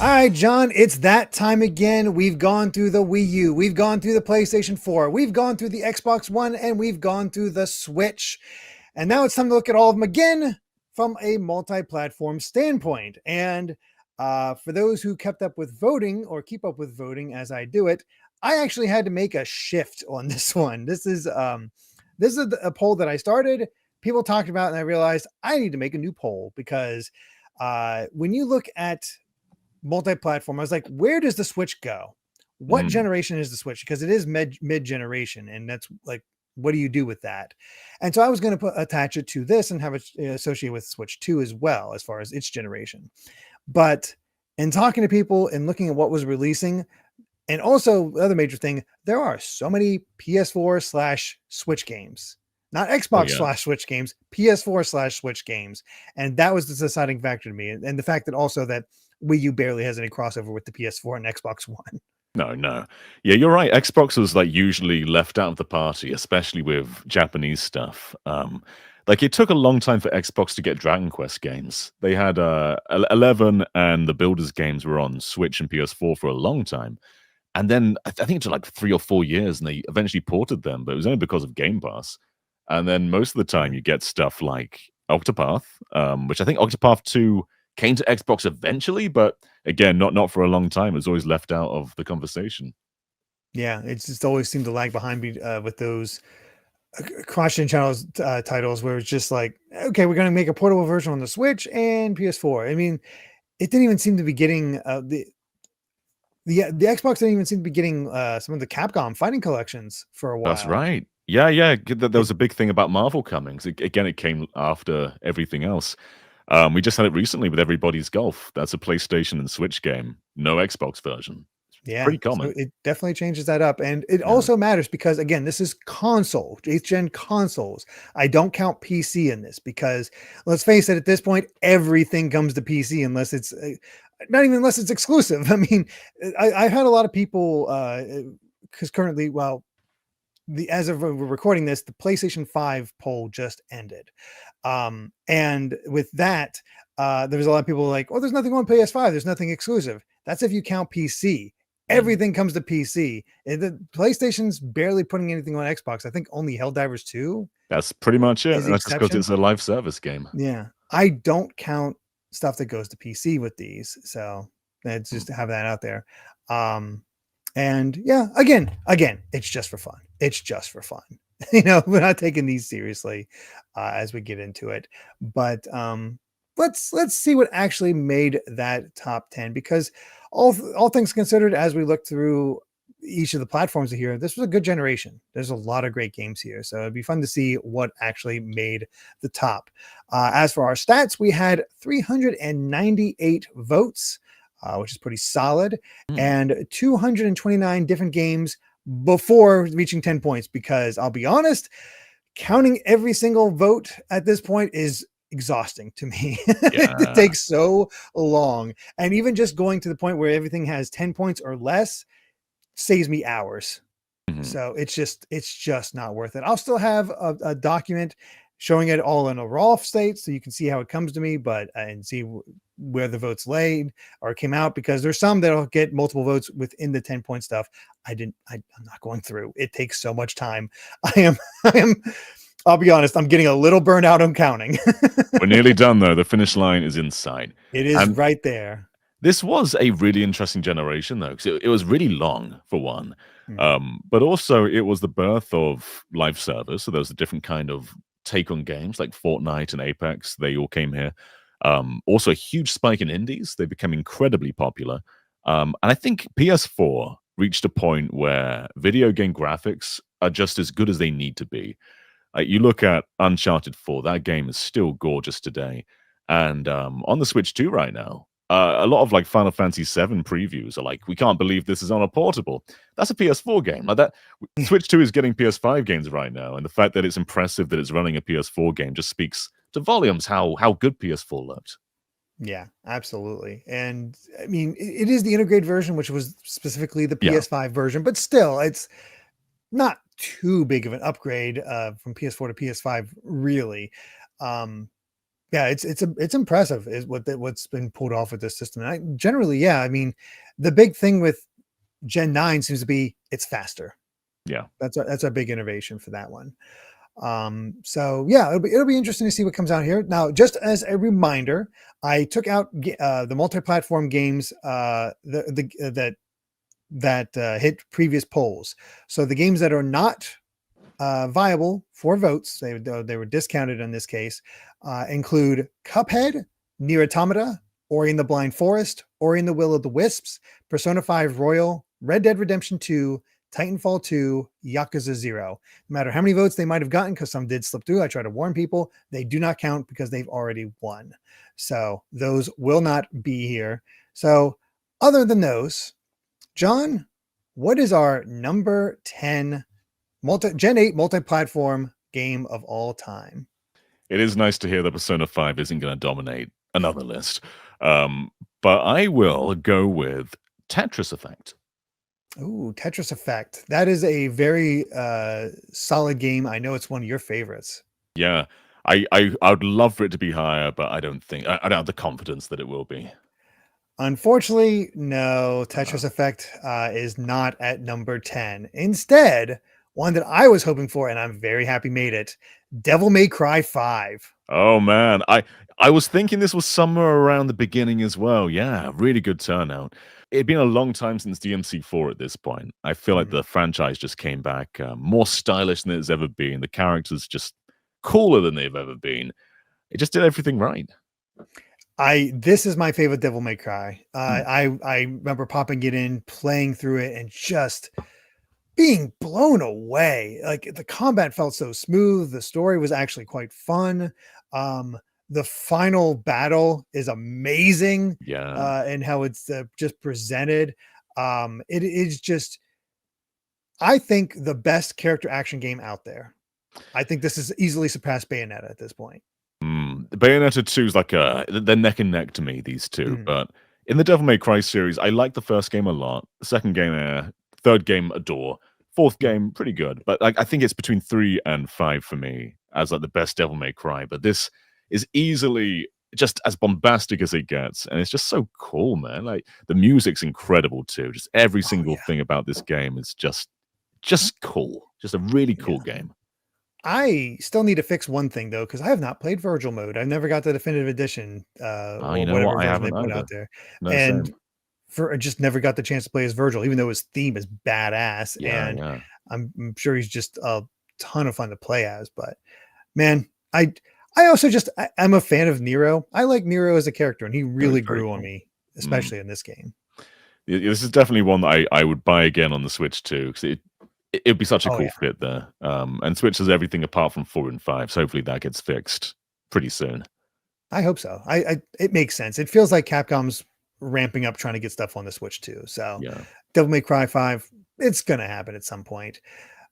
All right, John, it's that time again. We've gone through the Wii U, we've gone through the PlayStation 4, we've gone through the Xbox One, and we've gone through the Switch. And now it's time to look at all of them again from a multi-platform standpoint. And for those who kept up with voting or keep up with voting as I do it, I actually had to make a shift on this one. This is a poll that I started. People talked about, and I realized I need to make a new poll because when you look at multi-platform, I was like, where does the Switch go? What generation is the Switch? Because it is mid-generation, and that's like, what do you do with that? And so I was going to attach it to this and have it associated with Switch 2 as well, as far as its generation. But in talking to people and looking at what was releasing, and also the other major thing, there are so many PS4/Switch games, not Xbox/Switch games, PS4/Switch games. And that was the deciding factor to me. And the fact that also that Wii U barely has any crossover with the PS4 and Xbox One. No. Yeah, you're right. Xbox was like usually left out of the party, especially with Japanese stuff. Like it took a long time for Xbox to get Dragon Quest games. They had 11 and the Builders games were on Switch and PS4 for a long time. And then I think it took like 3 or 4 years and they eventually ported them, but it was only because of Game Pass. And then most of the time you get stuff like Octopath, which I think Octopath 2 came to Xbox eventually, but again, not for a long time. It was always left out of the conversation. Yeah, it's just always seemed to lag behind me with those cross-gen channels titles where it's just like, okay, we're going to make a portable version on the Switch and PS4. I mean, it didn't even seem to be getting the Xbox didn't even seem to be getting some of the Capcom fighting collections for a while. That's right. Yeah. There was a big thing about Marvel coming. Again, it came after everything else. We just had it recently with Everybody's Golf. That's a PlayStation and Switch game, no Xbox version. Yeah, Pretty common. so it definitely changes that up. And it also matters because, again, this is console, 8th gen consoles. I don't count PC in this because, let's face it, at this point, everything comes to PC unless it's not even unless it's exclusive. I mean, I've had a lot of people because currently, well, as of we're recording this, the PlayStation 5 poll just ended. And with that, there was a lot of people like, oh, there's nothing on PS5. There's nothing exclusive. That's if you count PC. Everything comes to PC. The PlayStation's barely putting anything on Xbox. I think only Helldivers 2. That's pretty much it. Is That's just because it's a live service game. Yeah. I don't count stuff that goes to PC with these. So let's just have that out there. And yeah, again, it's just for fun. It's just for fun. You know, we're not taking these seriously as we get into it. But let's see what actually made that top 10, because all things considered, as we look through each of the platforms here, this was a good generation. There's a lot of great games here, so it'd be fun to see what actually made the top. As for our stats, we had 398 votes, which is pretty solid, and 229 different games before reaching 10 points, because I'll be honest, counting every single vote at this point is exhausting to me. It takes so long, and even just going to the point where everything has 10 points or less saves me hours. So it's just not worth it. I'll still have a document showing it all in a raw state so you can see how it comes to me, but and see where the votes laid or came out, because there's some that'll get multiple votes within the 10-point stuff. I'm not going through. It takes so much time. I am I'll be honest, I'm getting a little burnt out on counting. We're nearly done, though. The finish line is in sight. It is right there. This was a really interesting generation, though, because it was really long, for one. But also, it was the birth of live service. So there was a different kind of take on games like Fortnite and Apex. They all came here. Also, a huge spike in indies. They became incredibly popular. And I think PS4 reached a point where video game graphics are just as good as they need to be. You look at Uncharted 4, that game is still gorgeous today. And on the Switch 2 right now, a lot of like Final Fantasy 7 previews are like, we can't believe this is on a portable. That's a PS4 game. Like that, Switch 2 is getting PS5 games right now, and the fact that it's impressive that it's running a PS4 game just speaks to volumes how good PS4 looked. Yeah, absolutely. And I mean, it is the integrated version, which was specifically the PS5 version, but still, it's not too big of an upgrade from PS4 to PS5, really. Yeah, it's impressive is what's been pulled off with this system. And I generally, yeah, I mean, the big thing with Gen 9 seems to be it's faster. Yeah. That's a big innovation for that one. So yeah, it'll be interesting to see what comes out here. Now, just as a reminder, I took out the multi-platform games that hit previous polls. So the games that are not viable for votes, they were discounted in this case, include Cuphead, Nier Automata, Ori and the Blind Forest, Ori and the Will of the Wisps, Persona 5 Royal, Red Dead Redemption 2, Titanfall 2, Yakuza 0. No matter how many votes they might have gotten, because some did slip through, I try to warn people, they do not count because they've already won. So those will not be here. So other than those, John, what is our number 10 Gen 8 multi-platform game of all time? It is nice to hear that Persona 5 isn't going to dominate another list. But I will go with Tetris Effect. Ooh, Tetris Effect. That is a very solid game. I know it's one of your favorites. Yeah. I would love for it to be higher, but I don't have the confidence that it will be. Unfortunately, no, Tetris Effect is not at number 10. Instead, one that I was hoping for, and I'm very happy made it, Devil May Cry 5. Oh man, I was thinking this was somewhere around the beginning as well. Yeah, really good turnout. It'd been a long time since DMC4 at this point. I feel like the franchise just came back more stylish than it's ever been. The characters just cooler than they've ever been. It just did everything right. This is my favorite Devil May Cry. I remember popping it in, playing through it, and just being blown away. Like the combat felt so smooth. The story was actually quite fun. The final battle is amazing. Yeah. And how it's just presented. It is just, I think, the best character action game out there. I think this is easily surpassed Bayonetta at this point. Bayonetta 2 is like they're neck and neck to me, these two. But in the Devil May Cry series, I like the first game a lot. The second game, third game, adore. Fourth game, pretty good. But I think it's between 3 and 5 for me as like the best Devil May Cry. But this is easily just as bombastic as it gets. And it's just so cool, man. Like the music's incredible too. Just every single thing about this game is just cool. Just a really cool game. I still need to fix one thing though, because I have not played Virgil mode. I've never got the definitive edition, or you know whatever what? I version they haven't put either. out there. No, And same. I just never got the chance to play as Virgil, even though his theme is badass. Yeah, And yeah. I'm sure he's just a ton of fun to play as. But man, I also I'm a fan of Nero. I like Nero as a character, and he really Very grew on cool. me, especially in this game. This is definitely one that I would buy again on the Switch too, because it'd be such a cool fit there. And Switch has everything apart from 4 and 5, so hopefully that gets fixed pretty soon. I hope so. It makes sense. It feels like Capcom's ramping up trying to get stuff on the Switch too. So Yeah. Devil May Cry 5, it's gonna happen at some point.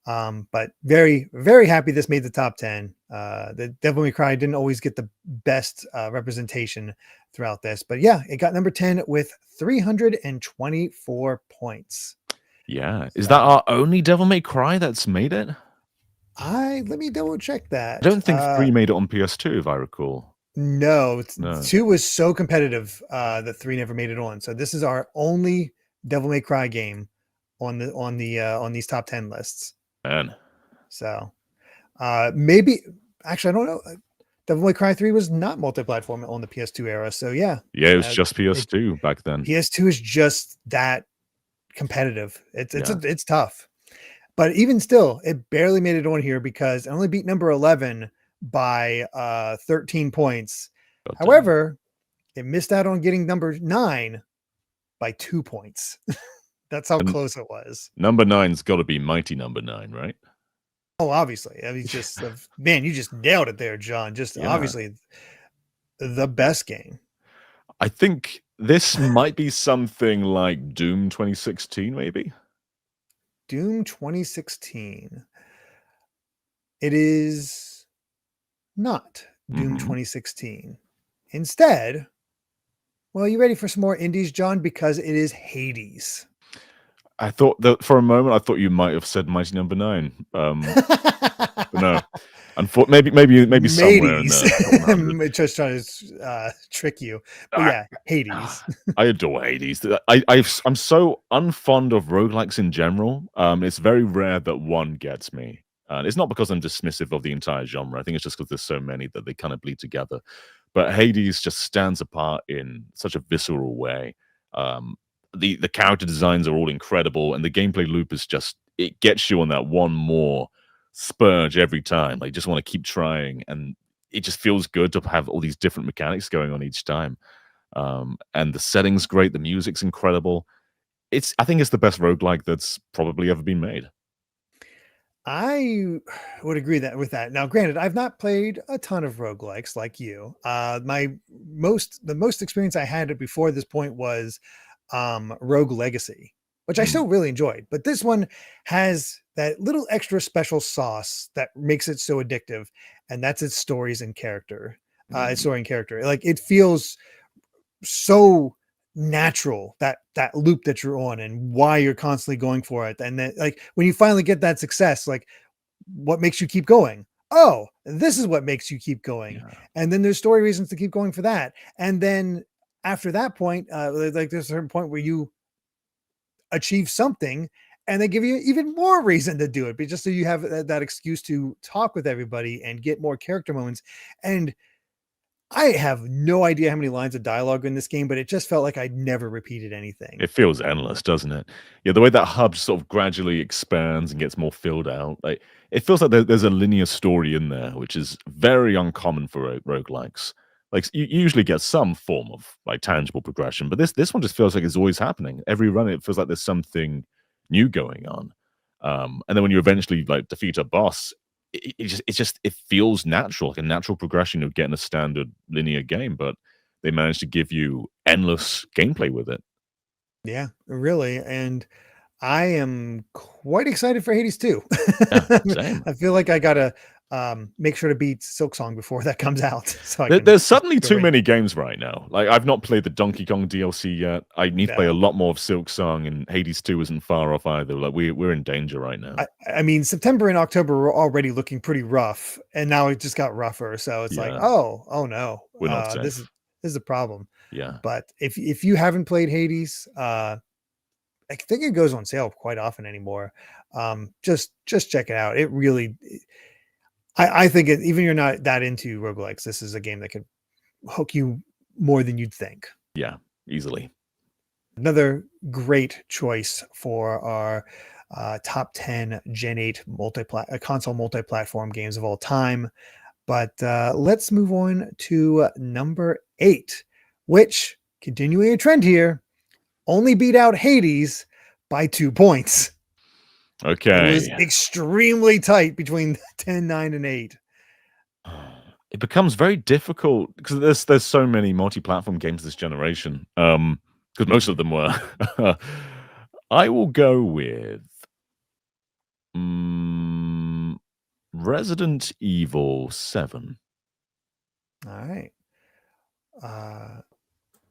But very, very happy this made the top 10. The Devil May Cry didn't always get the best representation throughout this, but yeah, it got number 10 with 324 points. Yeah. Is that our only Devil May Cry that's made it? Let me double check that. I don't think 3 made it on PS2, if I recall. No, No. 2 was so competitive that 3 never made it on. So this is our only Devil May Cry game on these top 10 lists. Man. So maybe actually I don't know. Devil May Cry 3 was not multi-platform on the PS2 era. So yeah. Yeah, it was just PS2 back then. PS2 is just that competitive. It's tough. But even still, it barely made it on here because it only beat number 11 by 13 points. However, it missed out on getting number 9 by 2 points. That's how close it was. Number 9's got to be Mighty Number 9, right? Oh, obviously. I mean, just man, you just nailed it there, John. Just obviously the best game. I think this might be something like Doom 2016, maybe. Doom 2016. It is not Doom 2016. Instead, well, you ready for some more indies, John? Because it is Hades. I thought that for a moment, I thought you might have said Mighty Number 9. But no. And for maybe somewhere in Mateys. the top 100. Just trying to trick you. But I, yeah, Hades. I adore Hades. I'm so unfond of roguelikes in general. It's very rare that one gets me. And it's not because I'm dismissive of the entire genre. I think it's just because there's so many that they kind of bleed together. But Hades just stands apart in such a visceral way. Um, the character designs are all incredible, and the gameplay loop is just it gets you on that one more spurge every time. Like, you just want to keep trying, and it just feels good to have all these different mechanics going on each time. And the setting's great, the music's incredible. I think it's the best roguelike that's probably ever been made. I would agree that with that. Now, granted, I've not played a ton of roguelikes like you. The most experience I had before this point was Rogue Legacy, which I Mm, still really enjoyed. But this one has that little extra special sauce that makes it so addictive, and that's its stories and character. Its mm. story and character. Like, it feels so natural, that loop that you're on and why you're constantly going for it. And then, like, when you finally get that success, like, what makes you keep going? Oh, this is what makes you keep going. Yeah. And then there's story reasons to keep going for that. And then after that point, like, there's a certain point where you achieve something and they give you even more reason to do it, but just so you have that excuse to talk with everybody and get more character moments. And I have no idea how many lines of dialogue in this game, but it just felt like I'd never repeated anything. It feels endless, doesn't it? Yeah, the way that hub sort of gradually expands and gets more filled out, like it feels like there's a linear story in there, which is very uncommon for roguelikes. Like, you usually get some form of like tangible progression, but this one just feels like it's always happening. Every run, it feels like there's something new going on. And then when you eventually like defeat a boss, it feels natural, like a natural progression of getting a standard linear game, but they managed to give you endless gameplay with it. Yeah, really. And I am quite excited for Hades too. Yeah, same. I feel like I gotta make sure to beat Silk Song before that comes out, so I can There's just suddenly go too right. many games right now. Like, I've not played the Donkey Kong DLC yet. I need to play a No, lot more of Silk Song, and Hades 2 isn't far off either. Like, we're in danger right now. I mean, September and October were already looking pretty rough, and now it just got rougher. So it's like, Yeah, oh no, we're not this is safe. a problem. Yeah. But if you haven't played Hades, I think it goes on sale quite often anymore. Just check it out. It really, I think it, even you're not that into roguelikes, this is a game that could hook you more than you'd think. Yeah, easily. Another great choice for our top 10 Gen 8 console multi-platform games of all time. But let's move on to number 8, which, continuing a trend here, only beat out Hades by 2 points. It was Okay. extremely tight between 10, 9, and 8. It becomes very difficult because there's so many multi-platform games this generation. Because most of them were. I will go with mm, Resident Evil 7. All right. Uh,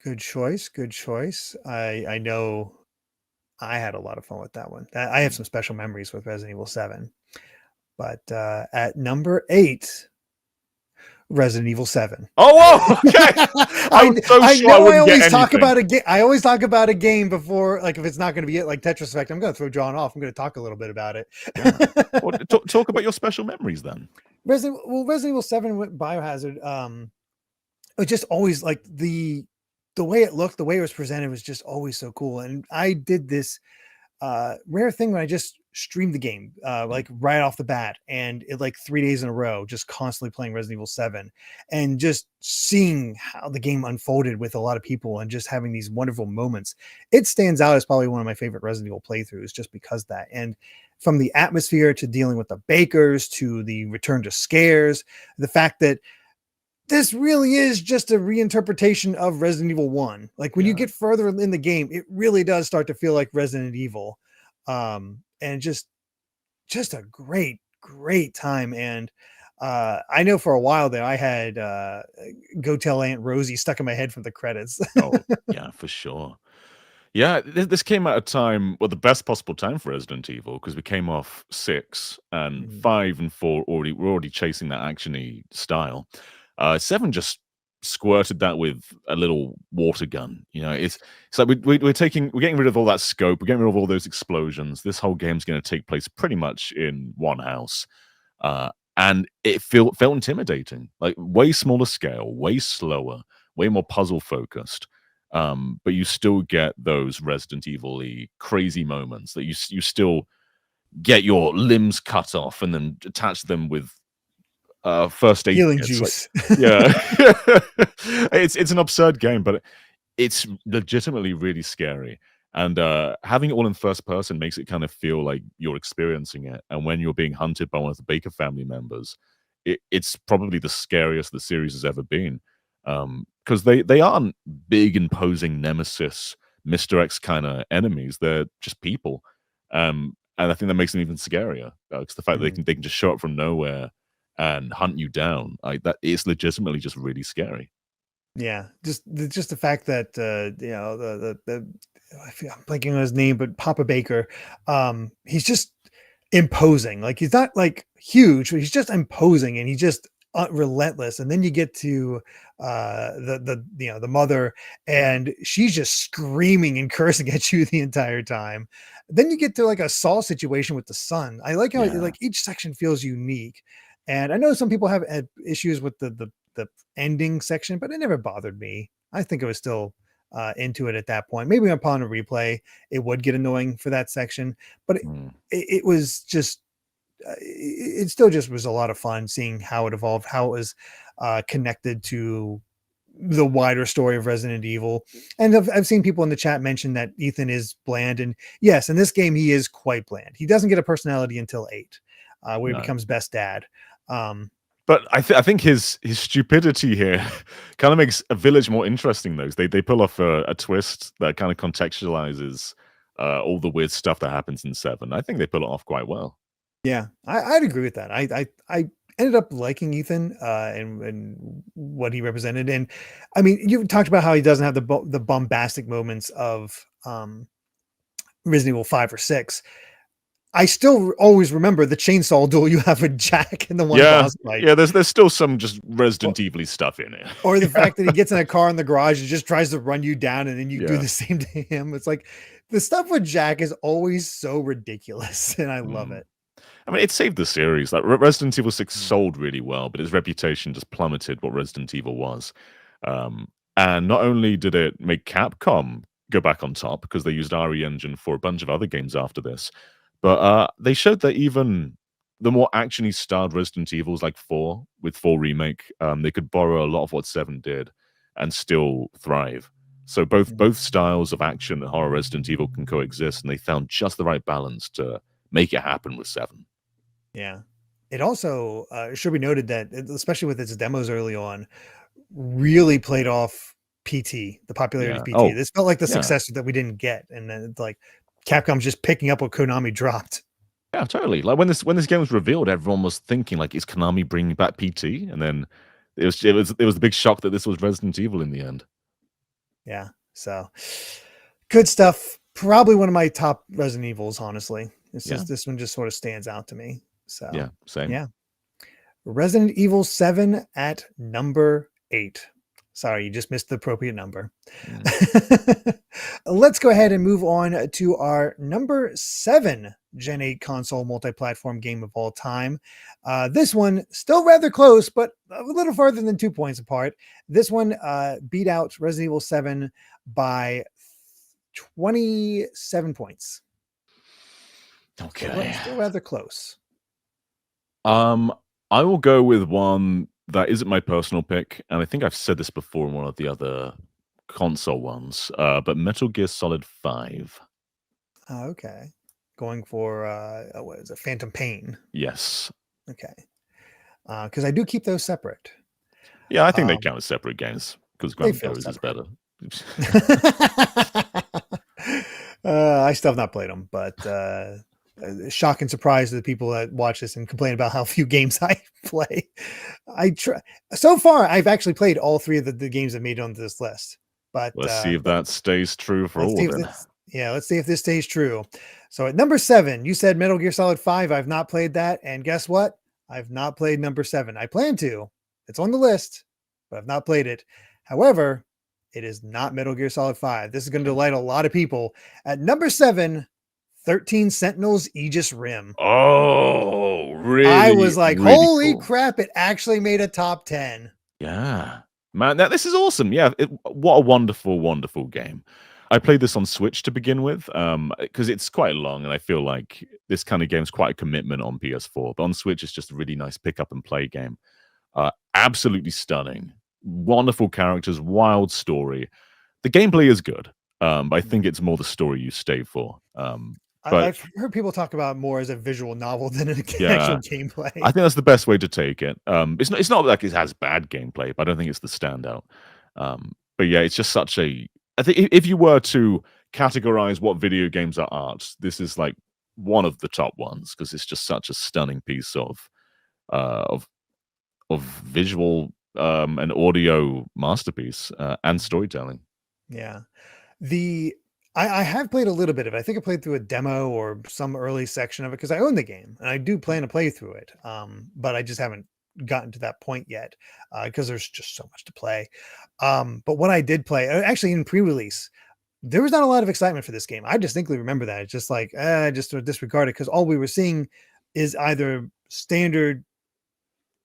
good choice. Good choice. I know I had a lot of fun with that one. I have some special memories with Resident Evil 7. But at number 8, Resident Evil 7. Oh, whoa! Okay. I was so I sure I know I wouldn't get always talk anything. about a game. I always talk about a game before, like, if it's not going to be it, like Tetris Effect. I'm going to throw John off. I'm going to talk a little bit about it. Yeah. Well, talk about your special memories then. Resident Evil 7 with Biohazard. It just always, like, the way it looked, the way it was presented was just always so cool. And I did this rare thing when I just streamed the game like right off the bat, and it, like, 3 days in a row, just constantly playing Resident Evil 7 and just seeing how the game unfolded with a lot of people and just having these wonderful moments. It stands out as probably one of my favorite Resident Evil playthroughs just because of that. And from the atmosphere to dealing with the bakers to the return to scares, the fact that this really is just a reinterpretation of Resident Evil 1. Like, when you Yeah. get further in the game, it really does start to feel like Resident Evil. And just a great time. And I know for a while there I had Go Tell Aunt Rosie stuck in my head from the credits. Oh, yeah, for sure. Yeah, this came at a time, well, the best possible time for Resident Evil, because we came off 6 and Mhm. 5 and 4 we're already chasing that actiony style. 7 just squirted that with a little water gun. You know, it's like we're getting rid of all that scope, we're getting rid of all those explosions. This whole game's going to take place pretty much in one house. Uh, and it felt intimidating, like way smaller scale, way slower, way more puzzle focused. But you still get those Resident Evil-y crazy moments that you still get your limbs cut off and then attach them with first aid Healing kits. Like, juice. yeah, it's an absurd game, but it's legitimately really scary. And having it all in first person makes it kind of feel like you're experiencing it. And when you're being hunted by one of the Baker family members, it's probably the scariest the series has ever been. Because they aren't big, imposing nemesis, Mr. X kind of enemies. They're just people. And I think that makes them even scarier. It's the fact that Mhm. they can just show up from nowhere and hunt you down. Like that, it's legitimately just really scary. Yeah, just the fact that I'm blanking on his name, but Papa Baker, he's just imposing. Like he's not like huge, but he's just imposing, and he's just relentless. And then you get to the mother, and she's just screaming and cursing at you the entire time. Then you get to like a Saul situation with the son. I like how Yeah. like each section feels unique, and I know some people have had issues with the ending section, but it never bothered me. I think I was still into it at that point. Maybe upon a replay, it would get annoying for that section, but Mm. it was just, it still just was a lot of fun seeing how it evolved, how it was connected to the wider story of Resident Evil. And I've seen people in the chat mention that Ethan is bland. And yes, in this game, he is quite bland. He doesn't get a personality until 8, where he No. becomes best dad. But I think his stupidity here kind of makes a village more interesting. Though they pull off a twist that kind of contextualizes all the weird stuff that happens in 7. I think they pull it off quite well. Yeah, I'd agree with that. I ended up liking Ethan and what he represented. And I mean, you talked about how he doesn't have the bombastic moments of Resident Evil 5 or 6. I still always remember the chainsaw duel you have with Jack in the one Yeah, boss fight. yeah. There's still some just Or, Resident Evil stuff in it. or the fact that he gets in a car in the garage and just tries to run you down, and then you do Yeah. the same to him. It's like the stuff with Jack is always so ridiculous, and I love Mm. it. I mean, it saved the series. Like Resident Evil 6 Mm. sold really well, but its reputation just plummeted what Resident Evil was. And not only did it make Capcom go back on top because they used RE Engine for a bunch of other games after this, but they showed that even the more actiony starred Resident Evils like 4 with 4 remake, they could borrow a lot of what 7 did and still thrive. So both styles of action and horror Resident Evil can coexist, and they found just the right balance to make it happen with 7. Yeah. It also should be noted that, especially with its demos early on, really played off PT, the popularity Yeah. of PT. Oh, This felt like the yeah. successor that we didn't get. And then it's like Capcom's just picking up what Konami dropped. Yeah, totally. Like when this game was revealed, everyone was thinking like, "Is Konami bringing back PT?" And then it was the big shock that this was Resident Evil in the end. Yeah. So good stuff. Probably one of my top Resident Evils, honestly. It's Yeah, just this one just sort of stands out to me. So yeah, same. yeah. Resident Evil 7 at number 8. Sorry, you just missed the appropriate number. Mm. Let's go ahead and move on to our number 7 Gen 8 console multi-platform game of all time. This one still rather close, but a little farther than 2 points apart. This one beat out Resident Evil 7 by 27 points. Okay. Still rather close. I will go with one that isn't my personal pick, and I think I've said this before in one of the other console ones. But Metal Gear Solid 5. Okay. Going for what is it? Phantom Pain. Yes. Okay. Because I do keep those separate. Yeah, I think they Um, count as separate games because they Grand feel Blue is separate. better. I still have not played them, but shock and surprise to the people that watch this and complain about how few games I play. So far, I've actually played all 3 of the games that made it onto this list, But Let's see if that stays true for let's all see of if it. this, yeah, let's see if this stays true. So at number 7, you said Metal Gear Solid 5. I've not played that, and guess what? I've not played number 7. I plan to. It's on the list, but I've not played it. However, it is not Metal Gear Solid 5. This is going to delight a lot of people. At number 7, 13 Sentinels Aegis Rim. Oh, I really, was like, really holy cool. crap, it actually made a top 10. Yeah, man, this is awesome. Yeah, what a wonderful, wonderful game. I played this on Switch to begin with, because it's quite long, and I feel like this kind of game is quite a commitment on PS4. But on Switch, it's just a really nice pick up and play game. Absolutely stunning, wonderful characters, wild story. The gameplay is good, but I think it's more the story you stay for. But I've heard people talk about it more as a visual novel than an yeah, actual gameplay. I think that's the best way to take it. It's not like it has bad gameplay, but I don't think it's the standout. But yeah, it's just such a. I think if you were to categorize what video games are art, this is like one of the top ones because it's just such a stunning piece uh, of of visual and audio masterpiece and storytelling. Yeah. The I have played a little bit of it. I think I played through a demo or some early section of it because I own the game and I do plan to play through it. But I just haven't gotten to that point yet because there's just so much to play. But what I did play, actually in pre-release, there was not a lot of excitement for this game. I distinctly remember that. It's just like, just to disregard it because all we were seeing is either standard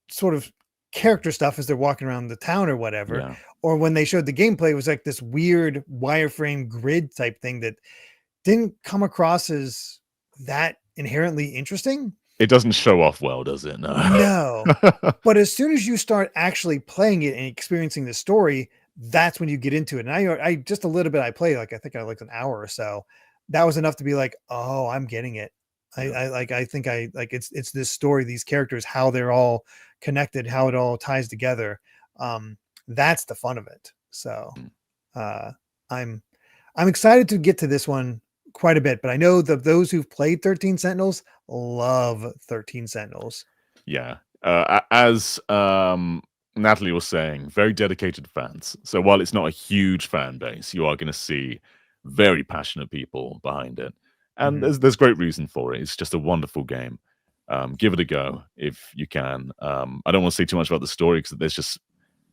sort of character stuff as they're walking around the town or whatever. Yeah, Or when they showed the gameplay, it was like this weird wireframe grid type thing that didn't come across as that inherently interesting. it doesn't show off well, does it? No. No. But as soon as you start actually playing it and experiencing the story, that's when you get into it. And I just a little bit I played, like I think I like an hour or so. That was enough to be like, oh, I'm getting it. Yeah. I think I like it's this story, these characters, how they're all connected, how it all ties together. That's the fun of it. So Mm. uh I'm I'm excited to get to this one quite a bit, but I know that those who've played 13 Sentinels love 13 Sentinels. Yeah. As Natalie was saying, very dedicated fans. So while it's not a huge fan base, you are going to see very passionate people behind it, and Mhm. there's great reason for it. It's just a wonderful game. Give it a go if you can. I don't want to say too much about the story because there's just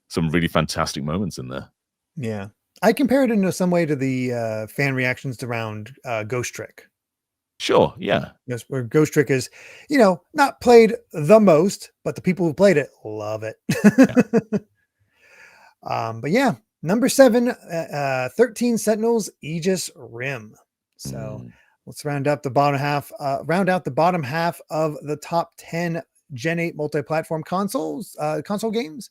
some really fantastic moments in there. Yeah. I compare it in some way to the fan reactions around Ghost Trick. Sure. Yeah. Yes, where Ghost Trick is, not played the most, but the people who played it love it. Yeah. But yeah, number 7, 13 Sentinels Aegis Rim. So Mm. let's round out the bottom half of the top 10 Gen 8 multi-platform console games.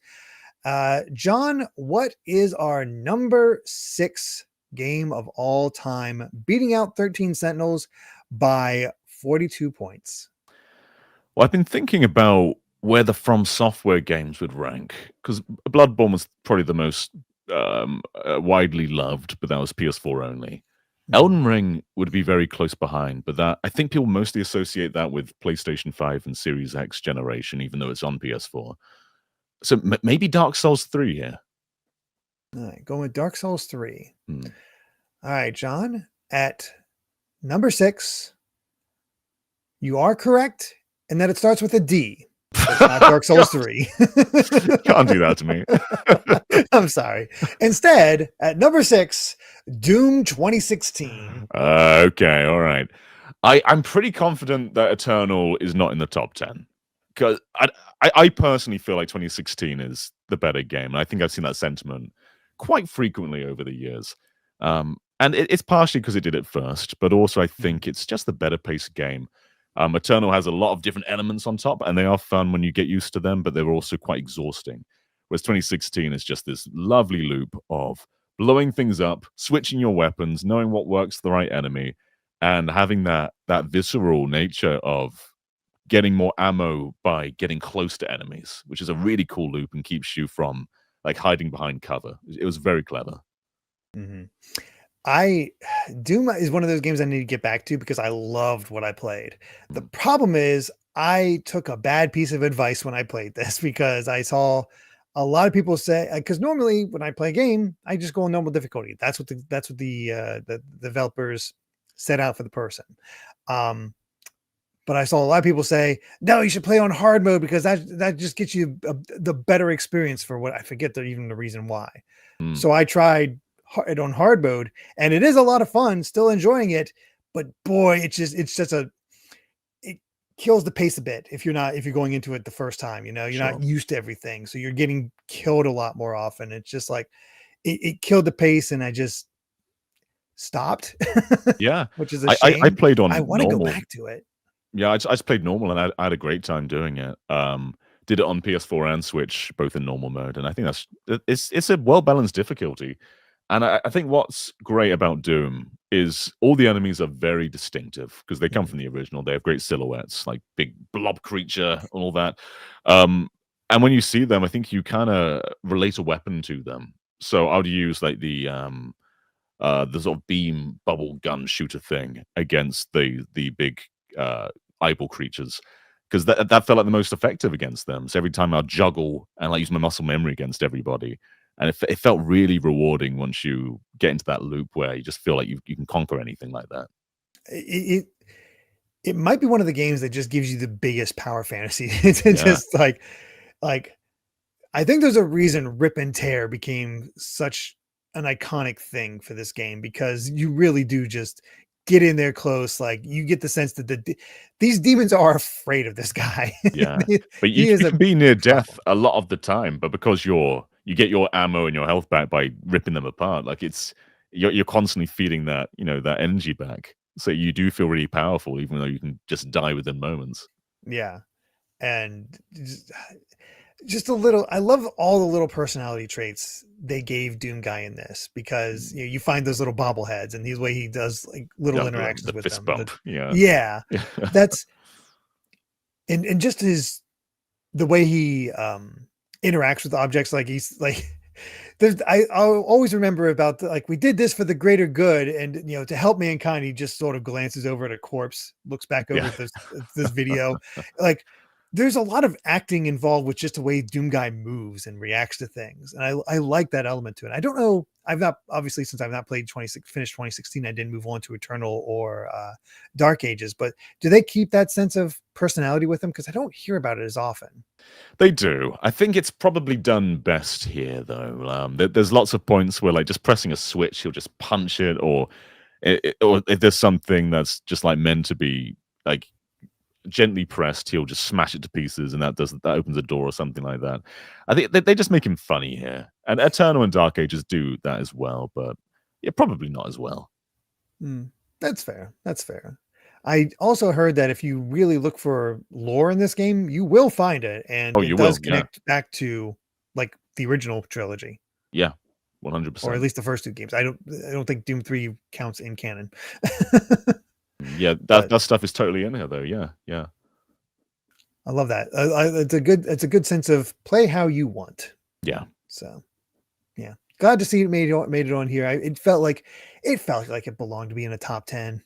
John, what is our number 6 game of all time, beating out 13 Sentinels by 42 points? Well, I've been thinking about where the From Software games would rank because Bloodborne was probably the most widely loved, but that was PS4 only. Elden Ring would be very close behind, but that I think people mostly associate that with PlayStation 5 and Series X generation, even though it's on PS4. So maybe Dark Souls 3 here. All right, going with Dark Souls 3. Hmm. All right, John, at number 6, you are correct in that it starts with a D. It's not Dark Souls 3. Can't do that to me. I'm sorry. Instead, at number 6, Doom 2016. Okay, all right. I'm pretty confident that Eternal is not in the top 10 because I personally feel like 2016 is the better game, and I think I've seen that sentiment quite frequently over the years. And it's partially because it did it first, but also I think it's just the better paced game. Eternal has a lot of different elements on top, and they are fun when you get used to them, but they're also quite exhausting. Whereas 2016 is just this lovely loop of blowing things up, switching your weapons, knowing what works for the right enemy, and having that visceral nature of getting more ammo by getting close to enemies, which is a really cool loop and keeps you from like hiding behind cover. It was very clever. Mm-hmm. I Doom is one of those games I need to get back to because I loved what I played. The problem is I took a bad piece of advice when I played this because I saw a lot of people say, because normally when I play a game, I just go on normal difficulty. That's what the developers set out for the person. But I saw a lot of people say, no, you should play on hard mode because that just gets you the better experience for what I forget even the reason why. Mm, So I tried it on hard mode, and it is a lot of fun, still enjoying it. But boy, it's just it kills the pace a bit if you're going into it the first time. You're sure. not used to everything, so you're getting killed a lot more often. It's just like it killed the pace, and I just stopped, Yeah. which is a I shame. played I on want to go normal. back to it. Yeah, I just played normal, and I had a great time doing it. Did it on PS4 and Switch, both in normal mode, and I think it's a well-balanced difficulty. And I think what's great about Doom is all the enemies are very distinctive because they come Mhm. from the original. They have great silhouettes, like big blob creature and all that. Um, and when you see them, I think you kinda relate a weapon to them. So I would use, like, the sort of beam bubble gun shooter thing against the big eyeball creatures because that felt like the most effective against them. So every time I juggle and I use my muscle memory against everybody, and it felt really rewarding once you get into that loop where you just feel like you can conquer anything like that. It, it it might be one of the games that just gives you the biggest power fantasy. It's Yeah, just like I think there's a reason Rip and Tear became such an iconic thing for this game because you really do just get in there close. Like you get the sense that these demons are afraid of this guy. yeah. he, But he is you a can be near death problem. a lot of the time, but because you get your ammo and your health back by ripping them apart, like you're constantly feeding that, that energy back. So you do feel really powerful, even though you can just die within moments. Yeah. And just a little, I love all the little personality traits they gave Doom Guy in this because you find those little bobbleheads and the way he does like little Yeah, interactions the with fist them. bump. Yeah. Yeah, that's and just the way he interacts with objects, like he's like I'll always remember about like we did this for the greater good and to help mankind. He just sort of glances over at a corpse, looks back over Yeah. at this video. Like there's a lot of acting involved with just the way Doom Guy moves and reacts to things, and I like that element to it. I don't know, I've not, obviously, since I've not played finished 2016, I didn't move on to Eternal or Dark Ages, but do they keep that sense of personality with them? Because I don't hear about it as often. They do. I think it's probably done best here, though. There's lots of points where, like, just pressing a switch, he'll just punch it, or if there's something that's just like meant to be like gently pressed, he'll just smash it to pieces, and that opens a door or something like that. I think they just make him funny here, and Eternal and Dark Ages do that as well, but yeah, probably not as well. Mm, that's fair. That's fair. I also heard that if you really look for lore in this game, you will find it, and Oh, it you does will, yeah, connect back to like the original trilogy, yeah, one hundred or at percent. least the first two games. I don't think Doom 3 counts in canon. Yeah, But that stuff is totally in here, though. Yeah, yeah, I love that. It's a good sense of play how you want. yeah. So yeah, glad to see it made it on here. It felt like it belonged to be in a top 10.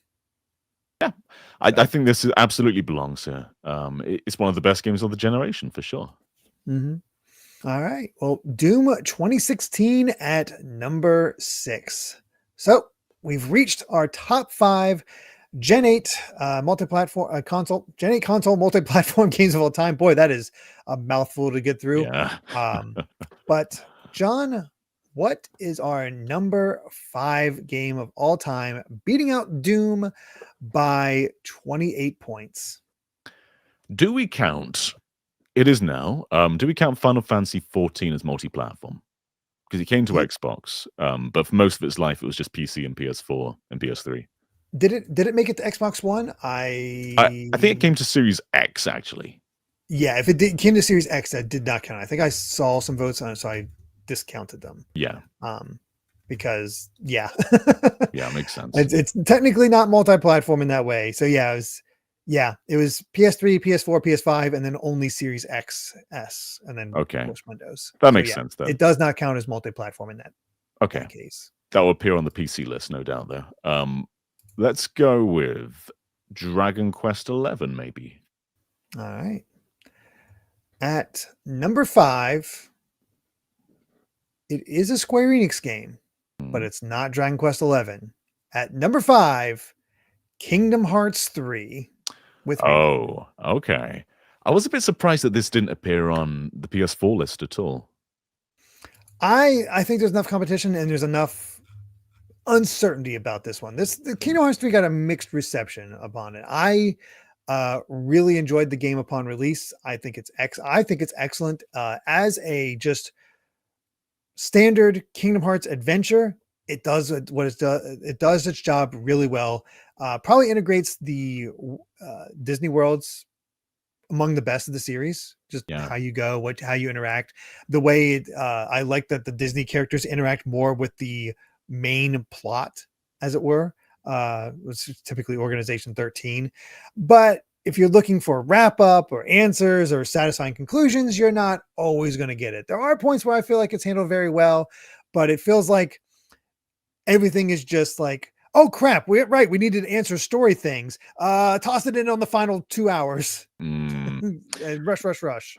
Yeah, I So. think this absolutely belongs here. It's one of the best games of the generation for sure. Mhm. All right. Well, Doom 2016 at number 6. So we've reached our top 5 Gen 8 multi-platform Gen 8 console multi-platform games of all time. Boy, that is a mouthful to get through. Yeah. But John, what is our number 5 game of all time, beating out Doom by 28 points? Do we count? It is now. Do we count Final Fantasy 14 as multi-platform? Because it came to It Xbox, but for most of its life, it was just PC and PS4 and PS3. did it make it to Xbox One? I think it came to Series X actually. Yeah, if came to Series X, that did not count. I think I saw some votes on it, so I discounted them. Yeah, Um, because yeah, yeah, makes sense. it's technically not multi-platform in that way. So it was PS3, PS4, PS5, and then only Series X, S, and then of Okay, course Windows. that So makes yeah, sense then. it does not count as multi-platform in Okay, that case. that will appear on the PC list, no doubt. Though. Let's go with Dragon Quest 11, maybe. All right. At number 5, It is a Square Enix game, but Mm. it's not Dragon Quest XI. At number 5, Kingdom Hearts 3 with Rewind. Oh, okay. I was a bit surprised that this didn't appear on the PS4 list at all. I think there's enough competition and there's enough uncertainty about this one. The Kingdom Hearts 3 got a mixed reception upon it. I really enjoyed the game upon release. I think it's excellent as a just standard Kingdom Hearts adventure. It does what it does. It does its job really well. Probably integrates the Disney worlds among the best of the series. Just Yeah. how you go, how you interact, the way I like that the Disney characters interact more with the main plot, as it were. Which is typically Organization 13. But if you're looking for wrap up or answers or satisfying conclusions, you're not always going to get it. There are points where I feel like it's handled very well, but it feels like everything is just like, oh crap, we need to answer story things. Toss it in on the final 2 hours. Mm. rush.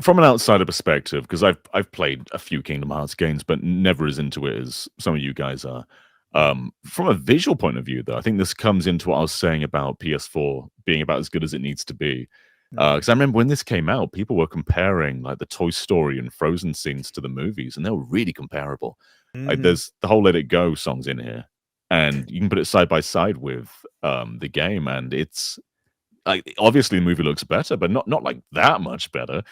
From an outsider perspective, because I've played a few Kingdom Hearts games, but never as into it as some of you guys are. From a visual point of view, though, I think this comes into what I was saying about PS4 being about as good as it needs to be. Because I remember when this came out, people were comparing like the Toy Story and Frozen scenes to the movies, and they were really comparable. Like there's the whole "Let It Go" songs in here, and you can put it side by side with the game, and it's like obviously the movie looks better, but not like that much better.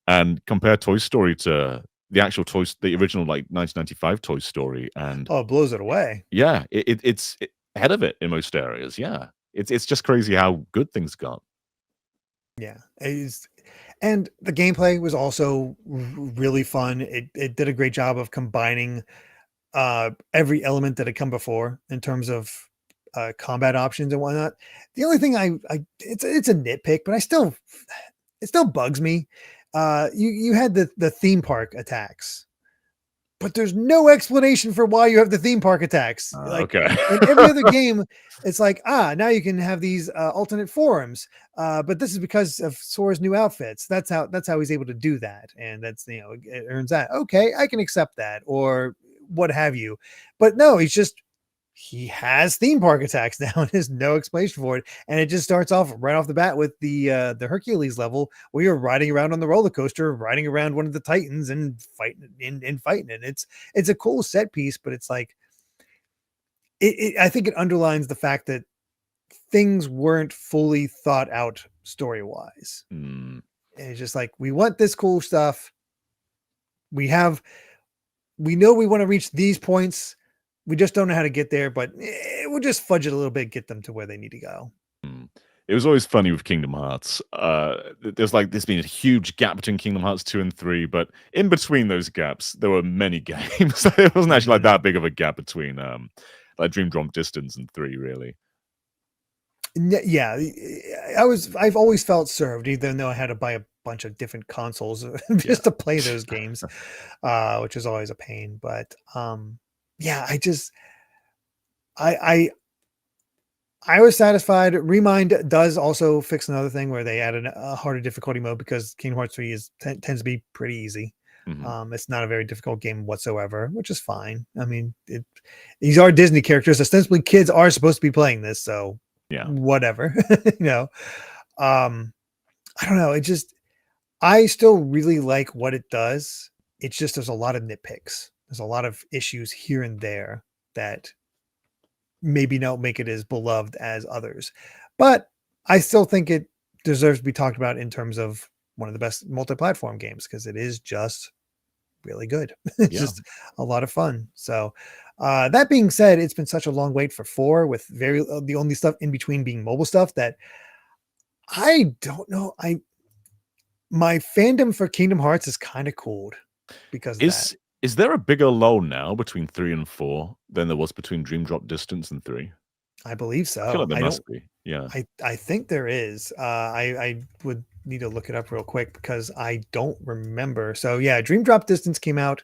And compare Toy Story to the actual the original like 1995 Toy Story, and Oh, it blows it away. yeah, it's ahead of it in most areas. Yeah, it's just crazy how good things got. Yeah, and the gameplay was also really fun. It did a great job of combining every element that had come before in terms of combat options and whatnot. The only thing it's a nitpick, but it still bugs me. You had the theme park attacks, but there's no explanation for why you have the theme park attacks. Like Okay. in every other game, it's like, now you can have these alternate forms. But this is because of Sora's new outfits. That's how he's able to do that. And that's, it earns that. Okay, I can accept that, or what have you. But no, he has theme park attacks now and there's no explanation for it. And it just starts off right off the bat with the Hercules level where you're riding around on the roller coaster, riding around one of the Titans and fighting it. It's a cool set piece, but it's like, I think it underlines the fact that things weren't fully thought out story wise. Mm. It's just like, we want this cool stuff. We know we want to reach these points. We just don't know how to get there, but we'll just fudge it a little bit, get them to where they need to go. It was always funny with Kingdom Hearts. There's been a huge gap between Kingdom Hearts 2 and 3, but in between those gaps, there were many games. It wasn't actually like that big of a gap between like Dream Drop Distance and 3, really. Yeah, I've always felt served, even though I had to buy a bunch of different consoles just to play those games, which is always a pain. But yeah, I was satisfied. Remind does also fix another thing where they added a harder difficulty mode because Kingdom Hearts 3 tends to be pretty easy. It's not a very difficult game whatsoever, which is fine. I mean, these are Disney characters. Ostensibly, kids are supposed to be playing this, so yeah, whatever. I don't know. I still really like what it does. It's just there's a lot of nitpicks. There's a lot of issues here and there that maybe don't make it as beloved as others. But I still think it deserves to be talked about in terms of one of the best multi-platform games because it is just really good. It's just a lot of fun. So that being said, it's been such a long wait for 4 with the only stuff in between being mobile stuff that I don't know. My fandom for Kingdom Hearts is kind of cooled because of that. Is there a bigger lull now between 3 and 4 than there was between Dream Drop Distance and 3? I believe so. I feel like there must be. Yeah. I think there is. I would need to look it up real quick because I don't remember. So yeah, Dream Drop Distance came out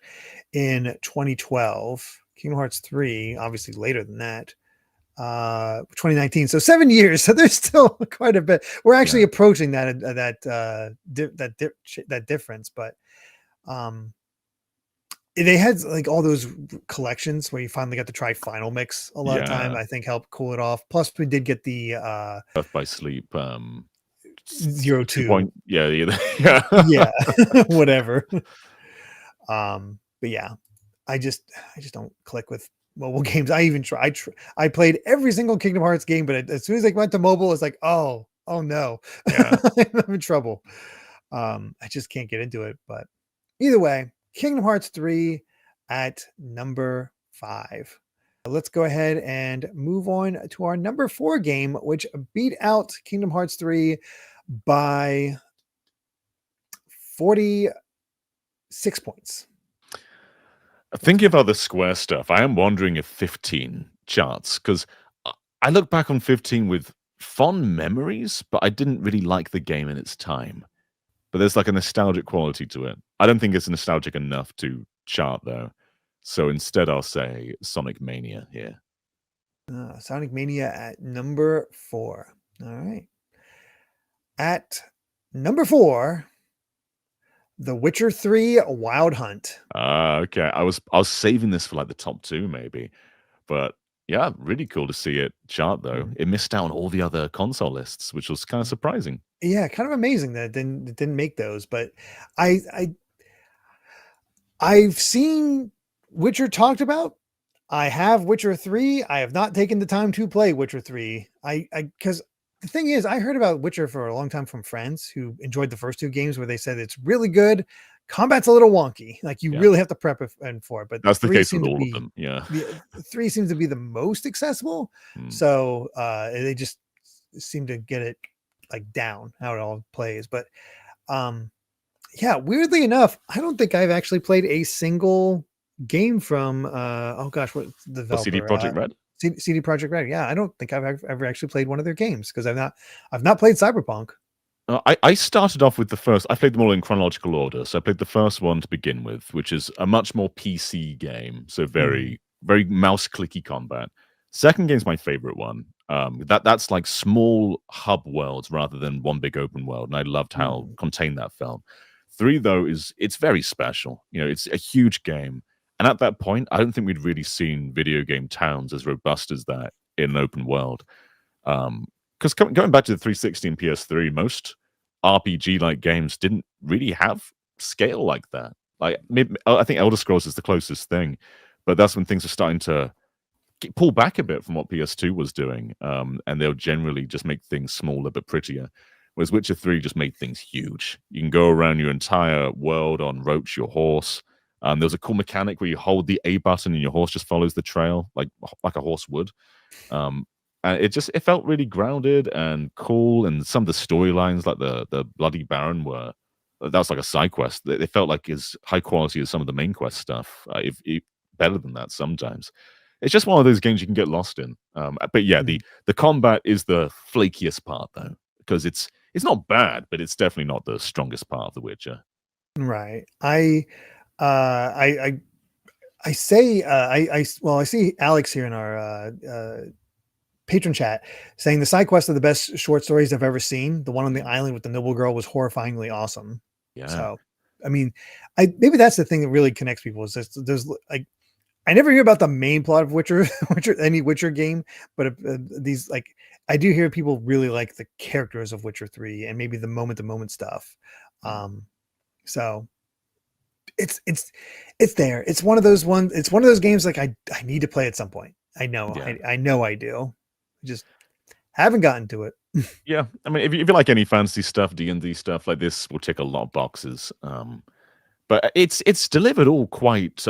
in 2012. Kingdom Hearts 3, obviously later than that. 2019. So 7 years. So there's still quite a bit. We're actually approaching that difference, but they had like all those collections where you finally got to try Final Mix a lot of time. Yeah. I think helped cool it off. Plus, we did get the Birth by Sleep, 2 02. point yeah, yeah. Yeah, whatever. But yeah, I just don't click with mobile games. I even I played every single Kingdom Hearts game, but as soon as I went to mobile, it's like, oh no, Yeah. I'm in trouble. I just can't get into it. But either way, Kingdom Hearts 3 at number 5. Let's go ahead and move on to our number 4 game, which beat out Kingdom Hearts 3 by 46 points. Thinking about the Square stuff, I am wondering if 15 charts, because I look back on 15 with fond memories, but I didn't really like the game in its time. But there's like a nostalgic quality to it. I don't think it's nostalgic enough to chart, though. So instead, I'll say Sonic Mania here. Sonic Mania at number 4. All right. At number 4, The Witcher 3 Wild Hunt. Okay. I was saving this for like the top 2, maybe. But yeah, really cool to see it chart, though. It missed out on all the other console lists, which was kind of surprising. Yeah, kind of amazing that it didn't make those. But I've seen Witcher talked about. I have Witcher 3. I have not taken the time to play Witcher 3. Because the thing is, I heard about Witcher for a long time from friends who enjoyed the first 2 games where they said it's really good. Combat's a little wonky. Like you really have to prep for it. But that's the 3 case with all of them. Yeah. 3 seems to be the most accessible. So they just seem to get it like down how it all plays. But yeah, weirdly enough, I don't think I've actually played a single game from what's the developer? CD Projekt Red? CD Projekt Red. Yeah, I don't think I've ever actually played one of their games because I've not played Cyberpunk. I started off with the first. I played them all in chronological order. So I played the first one to begin with, which is a much more PC game. So very mouse clicky combat. Second game's my favorite one. That's like small hub worlds rather than one big open world, and I loved how contained that felt. 3 though it's very special. You know, it's a huge game, and at that point, I don't think we'd really seen video game towns as robust as that in an open world. Because going back to the 360 and PS3, most RPG-like games didn't really have scale like that. Like, I think Elder Scrolls is the closest thing, but that's when things are starting to pull back a bit from what PS2 was doing, and they'll generally just make things smaller but prettier. Whereas Witcher 3 just made things huge. You can go around your entire world on Roach, your horse. There's a cool mechanic where you hold the A button and your horse just follows the trail, like a horse would. And it felt really grounded and cool. And some of the storylines, like the Bloody Baron, that was like a side quest. They felt like as high quality as some of the main quest stuff, if better than that sometimes. It's just one of those games you can get lost in. But yeah, the combat is the flakiest part, though, because it's not bad, but it's definitely not the strongest part of The Witcher. Right. I see Alex here in our patron chat saying the side quests are the best short stories I've ever seen. The one on the island with the noble girl was horrifyingly awesome. Yeah. So, I mean, maybe that's the thing that really connects people is there's like, I never hear about the main plot of any Witcher game, but these like, I do hear people really like the characters of Witcher 3 and maybe the moment to moment stuff. So it's there. It's one of those games like I need to play at some point. I know, I know I do. Just haven't gotten to it. Yeah. I mean, if you like any fantasy stuff, D&D stuff like this will tick a lot of boxes. But it's delivered all quite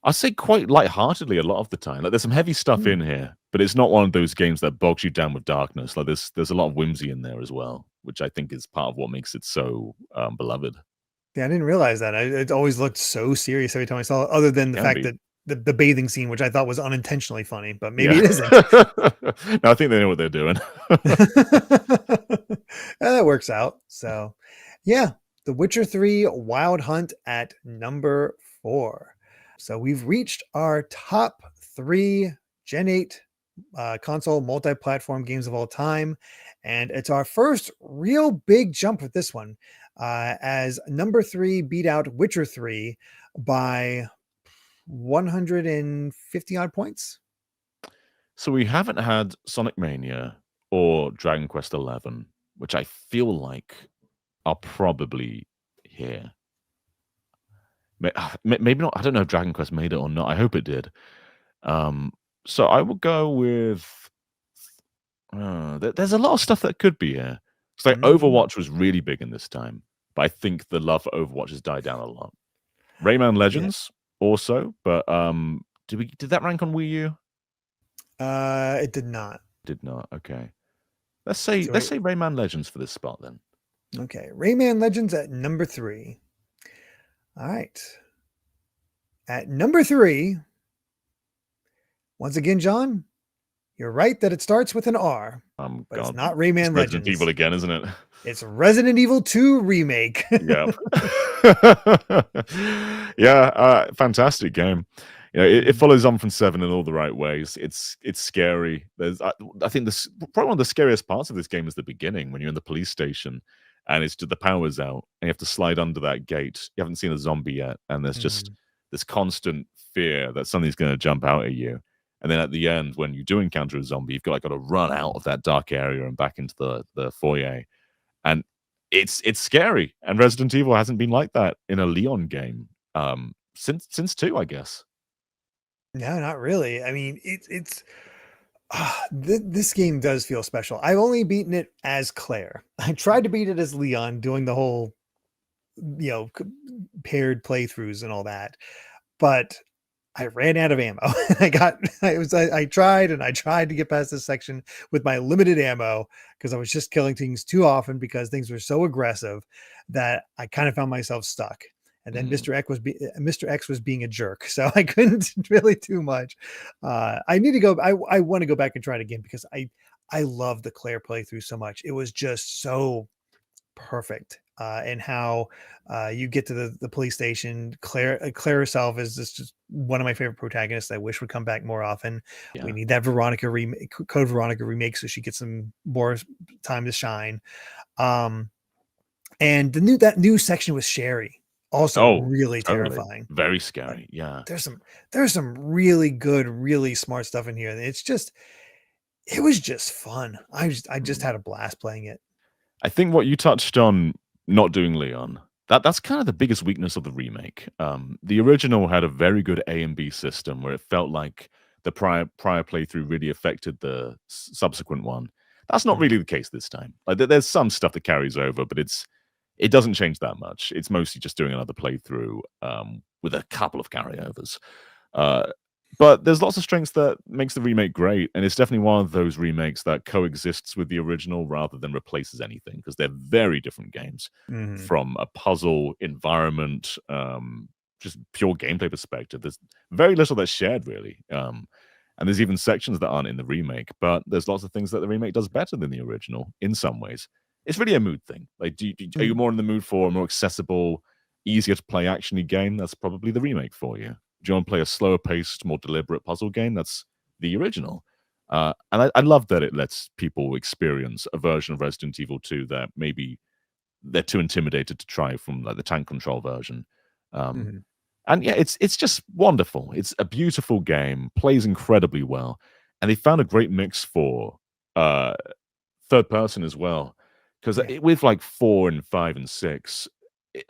I'd say quite lightheartedly a lot of the time. Like there's some heavy stuff in here, but it's not one of those games that bogs you down with darkness. Like there's a lot of whimsy in there as well, which I think is part of what makes it so beloved. Yeah, I didn't realize that. It always looked so serious every time I saw it, other than the fact that the bathing scene, which I thought was unintentionally funny, but maybe it isn't. No, I think they know what they're doing. That works out. So yeah, The Witcher 3 Wild Hunt at number 4. So we've reached our top 3 Gen 8 console multi-platform games of all time. And it's our first real big jump with this one. as number 3 beat out Witcher 3 by 150 odd points. So we haven't had Sonic Mania or Dragon Quest 11, which I feel like are probably here. Maybe not. I don't know if Dragon Quest made it or not. I hope it did. So I will go with. There's a lot of stuff that could be here. It's like Overwatch was really big in this time, but I think the love for Overwatch has died down a lot. Rayman Legends also, but did that rank on Wii U? It did not. Did not. Okay. Let's say Rayman Legends for this spot then. Okay, Rayman Legends at number 3. All right. At number 3, once again, John, you're right that it starts with an R, but God, it's not Rayman Legends. Resident Evil again, isn't it? It's Resident Evil 2 Remake. Yep. Yeah, fantastic game. You know, it follows on from 7 in all the right ways. It's scary. I think this probably one of the scariest parts of this game is the beginning when you're in the police station and it's the power's out and you have to slide under that gate. You haven't seen a zombie yet, and there's just this constant fear that something's going to jump out at you. And then at the end, when you do encounter a zombie, you've got to run out of that dark area and back into the foyer. And it's scary. And Resident Evil hasn't been like that in a Leon game since 2, I guess. No, not really. I mean, this game does feel special. I've only beaten it as Claire. I tried to beat it as Leon, doing the whole, paired playthroughs and all that, but I ran out of ammo. I tried to get past this section with my limited ammo because I was just killing things too often because things were so aggressive that I kind of found myself stuck. And then Mr. X was being a jerk, so I couldn't really do much. I need to go. I want to go back and try it again because I love the Claire playthrough so much. It was just so perfect. And how you get to the police station. Claire herself is just one of my favorite protagonists. I wish would come back more often. Yeah. We need that Code Veronica remake so she gets some more time to shine. And that new section with Sherry. Also really terrifying. Very scary. Yeah. There's some really good, really smart stuff in here. It was just fun. I just had a blast playing it. I think what you touched on, not doing Leon, that's kind of the biggest weakness of the remake. The original had a very good A and B system where it felt like the prior playthrough really affected the subsequent one. That's not really the case this time. Like there's some stuff that carries over, but it doesn't change that much. It's mostly just doing another playthrough with a couple of carryovers. But there's lots of strengths that makes the remake great, and it's definitely one of those remakes that coexists with the original rather than replaces anything, because they're very different games from a puzzle, environment, just pure gameplay perspective. There's very little that's shared, really. And there's even sections that aren't in the remake, but there's lots of things that the remake does better than the original in some ways. It's really a mood thing. Like, are you more in the mood for a more accessible, easier to play actiony game? That's probably the remake for you. Do you want to play a slower paced, more deliberate puzzle game? That's the original. And I love that it lets people experience a version of Resident Evil 2 that maybe they're too intimidated to try from like the tank control version. And yeah, it's just wonderful. It's a beautiful game, plays incredibly well. And they found a great mix for third person as well. Because with like 4 and 5 and 6,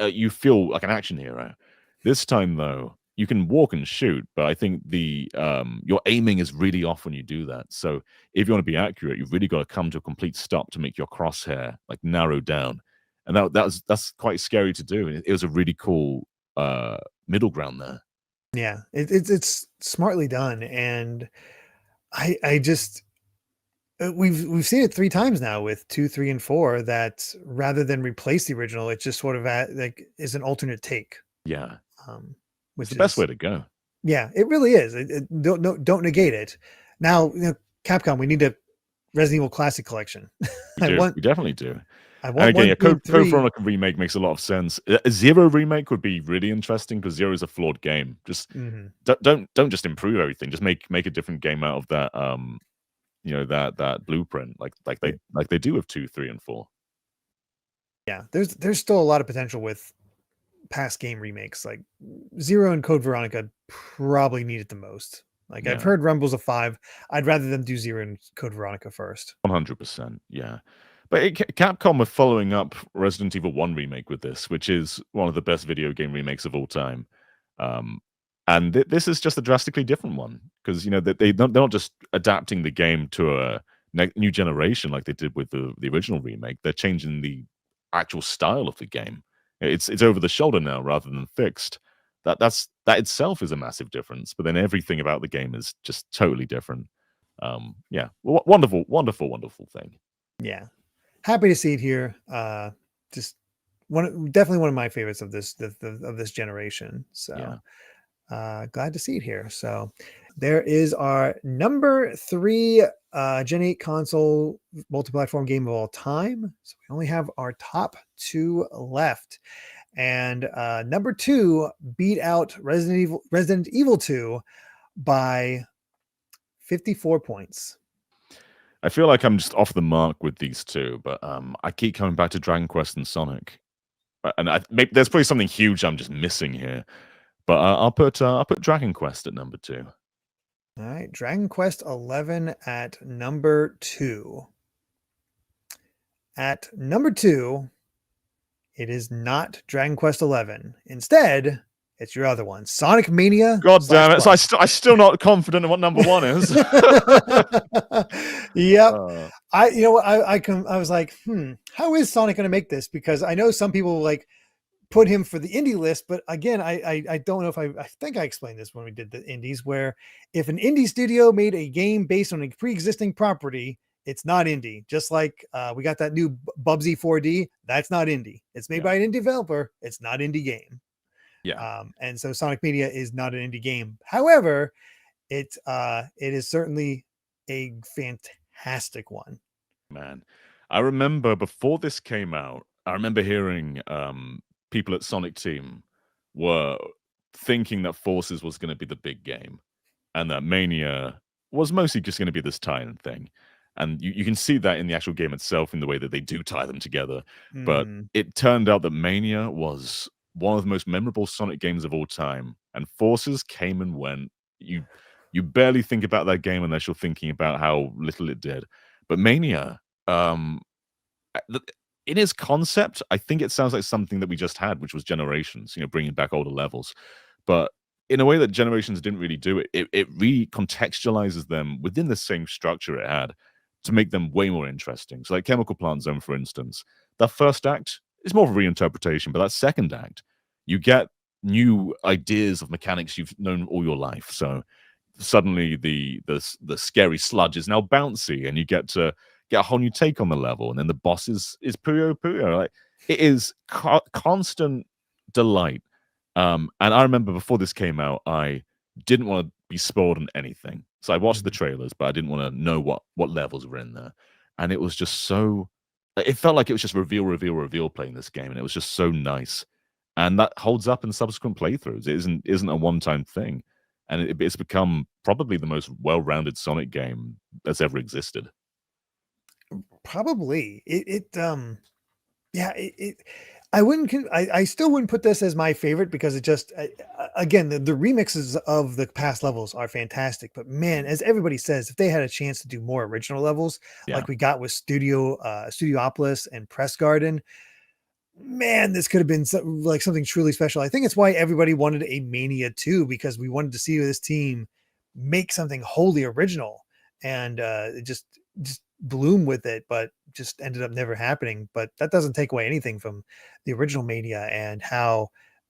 you feel like an action hero. This time, though, you can walk and shoot, but I think your aiming is really off when you do that. So if you want to be accurate, you've really got to come to a complete stop to make your crosshair like narrow down, and that's quite scary to do. And it was a really cool middle ground there. Yeah, it's smartly done, and I just. We've seen it 3 times now with 2, 3, and 4 that rather than replace the original, it just sort of is an alternate take. Yeah, which it's the best way to go. Yeah, it really is. Don't negate it. Now, Capcom, we need a Resident Evil Classic Collection. We definitely do. I want again, Code Veronica remake makes a lot of sense. A Zero remake would be really interesting because Zero is a flawed game. Just don't just improve everything. Just make a different game out of that. That blueprint like they do with 2, 3, and 4. Yeah, there's still a lot of potential with past game remakes. Like Zero and Code Veronica probably need it the most. Like I've Yeah. heard rumbles of 5. I'd rather them do Zero and Code Veronica first. 100%, yeah. But Capcom are following up Resident Evil 1 remake with this, which is one of the best video game remakes of all time. And this is just a drastically different one because they're not just adapting the game to a new generation like they did with the original remake. They're changing the actual style of the game. It's over the shoulder now rather than fixed. That itself is a massive difference. But then everything about the game is just totally different. Yeah, wonderful, wonderful, wonderful thing. Yeah, happy to see it here. Just definitely one of my favorites of this of this generation. So glad to see it here. So there is our number 3 Gen 8 console multi-platform game of all time. So we only have our top 2 left. And number 2 beat out Resident Evil 2 by 54 points. I feel like I'm just off the mark with these two, but I keep coming back to Dragon Quest and Sonic, and maybe there's probably something huge I'm just missing here. But I'll put Dragon Quest at number 2. All right, Dragon Quest 11 at number 2. At number 2, it is not Dragon Quest 11. Instead, it's your other one, Sonic Mania. God damn it! So I'm still not confident in what number 1 is. Yep. I was like, how is Sonic going to make this? Because I know some people like put him for the indie list, but again, I don't know if I think I explained this when we did the indies, where if an indie studio made a game based on a pre-existing property, it's not indie. Just like we got that new Bubsy 4D, that's not indie. It's made by an indie developer. It's not indie game. Yeah. And so Sonic Mania is not an indie game. However, it is certainly a fantastic one. Man, I remember before this came out, I remember hearing people at Sonic Team were thinking that Forces was going to be the big game and that Mania was mostly just going to be this tie-in thing. And you can see that in the actual game itself in the way that they do tie them together. But it turned out that Mania was one of the most memorable Sonic games of all time. And Forces came and went. You barely think about that game unless you're thinking about how little it did. But Mania, in its concept, I think it sounds like something that we just had, which was Generations, bringing back older levels. But in a way that Generations didn't really do it recontextualizes them within the same structure it had to make them way more interesting. So like Chemical Plant Zone, for instance, that first act is more of a reinterpretation, but that second act, you get new ideas of mechanics you've known all your life. So suddenly the scary sludge is now bouncy, and you get to get a whole new take on the level. And then the boss is Puyo Puyo. Like, it is constant delight. And I remember before this came out, I didn't want to be spoiled on anything. So I watched the trailers, but I didn't want to know what levels were in there. And it was just so... It felt like it was just reveal playing this game. And it was just so nice. And that holds up in subsequent playthroughs. It isn't a one-time thing. And it's become probably the most well-rounded Sonic game that's ever existed. Probably. I still wouldn't put this as my favorite because it just, again, the remixes of the past levels are fantastic. But man, as everybody says, if they had a chance to do more original levels, like we got with Studiopolis and Press Garden, man, this could have been something truly special. I think it's why everybody wanted a Mania 2, because we wanted to see this team make something wholly original, and it just bloom with it, but just ended up never happening. But that doesn't take away anything from the original Mania and how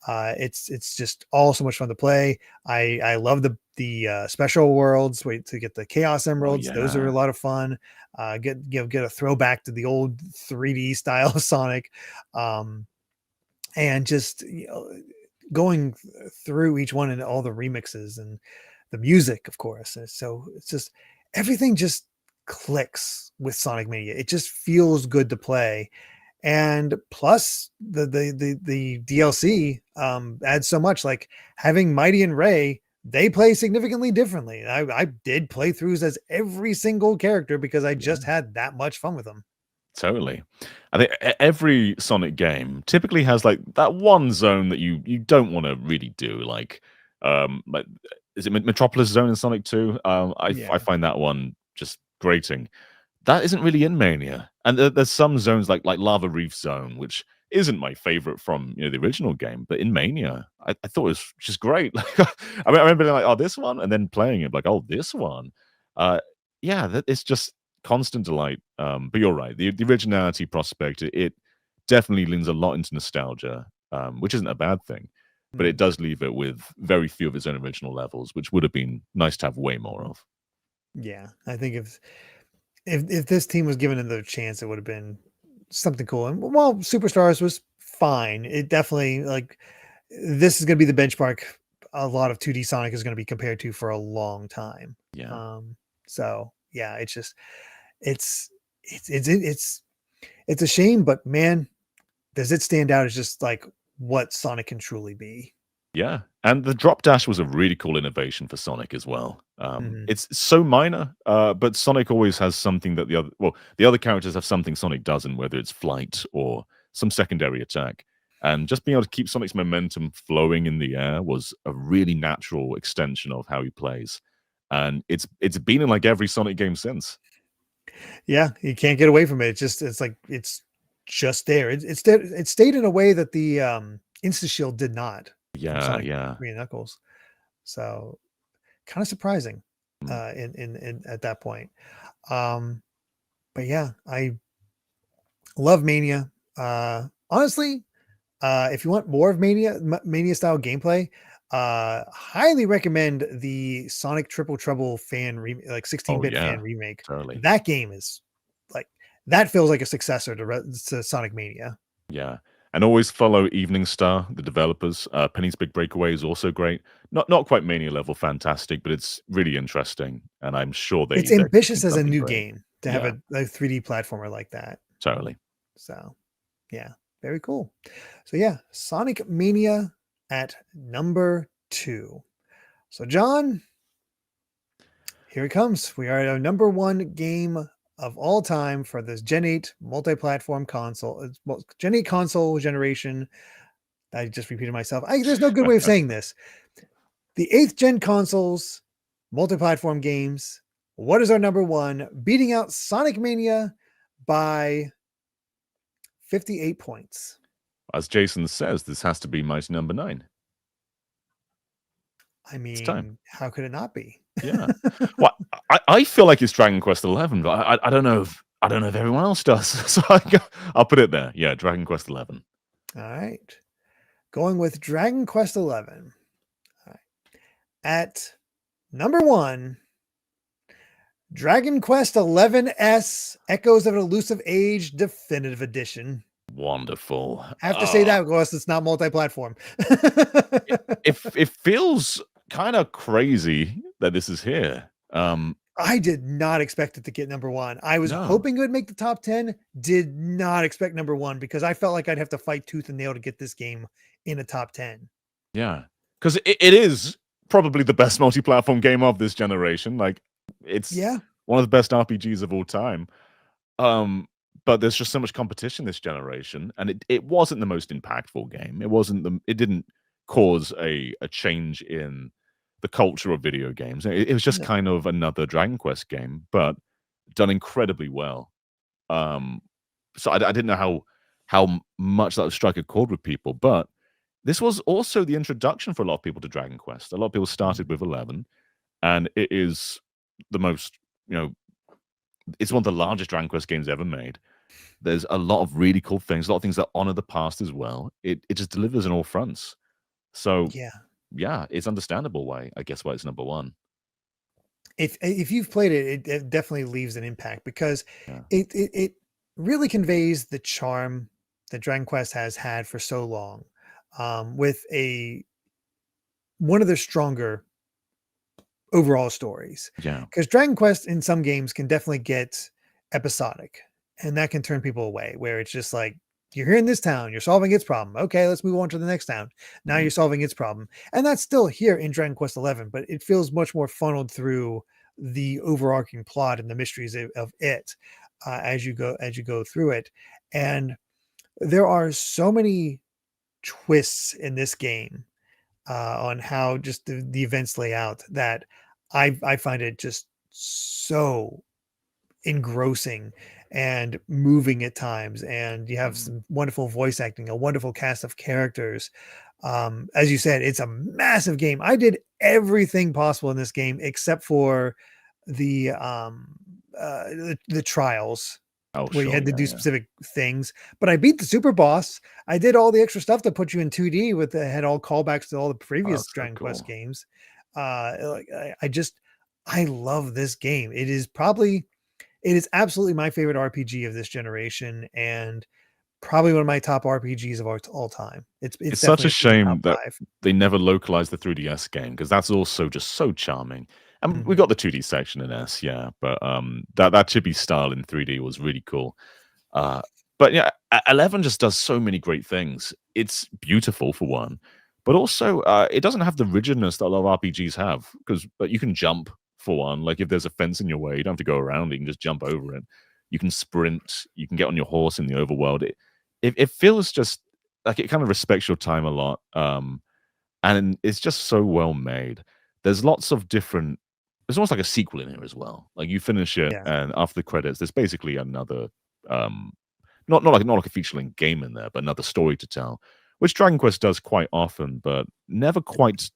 it's just all so much fun to play. I love the special worlds to get the Chaos Emeralds. Oh, yeah. Those are a lot of fun. Get a throwback to the old 3D style of Sonic, and just going through each one and all the remixes and the music, of course. And so it's just everything just clicks with Sonic Mania. It just feels good to play. And plus the DLC adds so much, like having Mighty and Ray. They play significantly differently. I did playthroughs as every single character because I just had that much fun with them. Totally. I think every Sonic game typically has like that one zone that you don't want to really do. Like is it Metropolis Zone in Sonic 2? I Yeah. find that one just grating. That isn't really in Mania, and there's some zones like Lava Reef Zone, which isn't my favorite from the original game, but in Mania, I thought it was just great. Like, I mean, I remember being like, oh, this one, and then playing it like, oh, this one. Uh, yeah, it's just constant delight. But you're right, the originality prospect it definitely leans a lot into nostalgia, which isn't a bad thing, but it Mm, does leave it with very few of its own original levels, which would have been nice to have way more of. yeah. I think if this team was given another chance, it would have been something cool. And while Superstars was fine, it definitely like this is going to be the benchmark a lot of 2D Sonic is going to be compared to for a long time. Yeah. Um, so yeah, it's just it's it's it's a shame, but man, does it stand out as just like what Sonic can truly be. Yeah, and the drop dash was a really cool innovation for Sonic as well. Mhm. It's so minor, but Sonic always has something that the other characters have something Sonic doesn't, whether it's flight or some secondary attack. And just being able to keep Sonic's momentum flowing in the air was a really natural extension of how he plays. And it's been in like every Sonic game since. Yeah, you can't get away from it. It's like it's just there. It stayed in a way that the Insta Shield did not from Yeah, Sonic yeah. 3 and Knuckles. So kind of surprising Mm. in at that point. Um, but yeah, I love Mania. Honestly, if you want more of Mania style gameplay, highly recommend the Sonic Triple Trouble like Oh 16-bit fan yeah, remake. totally. That game is like that feels like a successor to Sonic Mania. Yeah, and always follow Evening Star, the developers. Penny's Big Breakaway is also great. Not quite Mania level fantastic, but it's really interesting, and I'm sure It's they're cooking ambitious as a something new great. game to have Yeah, a 3D platformer like that. totally. So yeah, very cool. So yeah, Sonic Mania at number 2. So John, here it comes. We are at our number 1 game of all time for this Gen 8 multi-platform console. Gen 8 console generation. I just repeated myself. There's no good way of saying this. The 8th gen consoles, multi-platform games. What is our number 1? Beating out Sonic Mania by 58 points. As Jason says, this has to be my number 9. I It's time. mean, how could it not be? Yeah. Well, I feel like it's Dragon Quest 11, but I don't know if everyone else does. So I'll put it there. Yeah, Dragon Quest 11. All right. Going with Dragon Quest 11. All right. At number 1, Dragon Quest 11S Echoes of an Elusive Age Definitive Edition. Wonderful. I have to say that because it's not multi-platform. It feels kind of crazy that this is here. I did not expect it to get number 1. I was No. hoping it would make the top 10. Did not expect number 1 because I felt like I'd have to fight tooth and nail to get this game in a top 10. Yeah, because it is probably the best multi-platform game of this generation. Like, it's Yeah. one of the best RPGs of all time. But there's just so much competition this generation, and it wasn't the most impactful game. It didn't cause a change in the culture of video games. It was just No. kind of another Dragon Quest game, but done incredibly well. Um, so I didn't know how much that would strike a chord with people, but this was also the introduction for a lot of people to Dragon Quest. A lot of people started with 11, and it is the most, it's one of the largest Dragon Quest games ever made. There's a lot of really cool things, a lot of things that honor the past as well. It just delivers on all fronts. So Yeah. yeah, it's understandable why it's number 1. If you've played it, it definitely leaves an impact because Yeah. it really conveys the charm that Dragon Quest has had for so long, with one of their stronger overall stories. Yeah. Because Dragon Quest in some games can definitely get episodic, and that can turn people away. Where it's just like you're here in this town, you're solving its problem. Okay, let's move on to the next town. Now Mhm. you're solving its problem, and that's still here in Dragon Quest 11, but it feels much more funneled through the overarching plot and the mysteries of it. as you go through it. And there are so many twists in this game on how just the events lay out that I find it just so engrossing and moving at times. And you have Mm. some wonderful voice acting, a wonderful cast of characters. As you said, it's a massive game. I did everything possible in this game except for the the trials Oh, where you sure. had to Yeah, do yeah. specific things. But I beat the super boss. I did all the extra stuff to put you in 2D with the had all callbacks to all the Oh, previous that's so Dragon Quest cool. games. Like I just I love this game. It is absolutely my favorite RPG of this generation, and probably one of my top RPGs of all time. It's It's such a definitely in the top shame that 5. they never localized the 3DS game because that's also just so charming. And we Mhm. got the 2D section in S, yeah, but that chibi style in 3D was really cool. Uh, but yeah, 11 just does so many great things. It's beautiful for one, but also it doesn't have the rigidness that a lot of RPGs have because you can jump for one. Like if there's a fence in your way, you don't have to go around it. You can just jump over it. You can sprint. You can get on your horse in the overworld. It feels just like it kind of respects your time a lot. And it's just so well made. There's lots of different. There's almost like a sequel in here as well. Like you finish it, Yeah. and after the credits, there's basically another um not like a feature length game in there, but another story to tell, which Dragon Quest does quite often, but never quite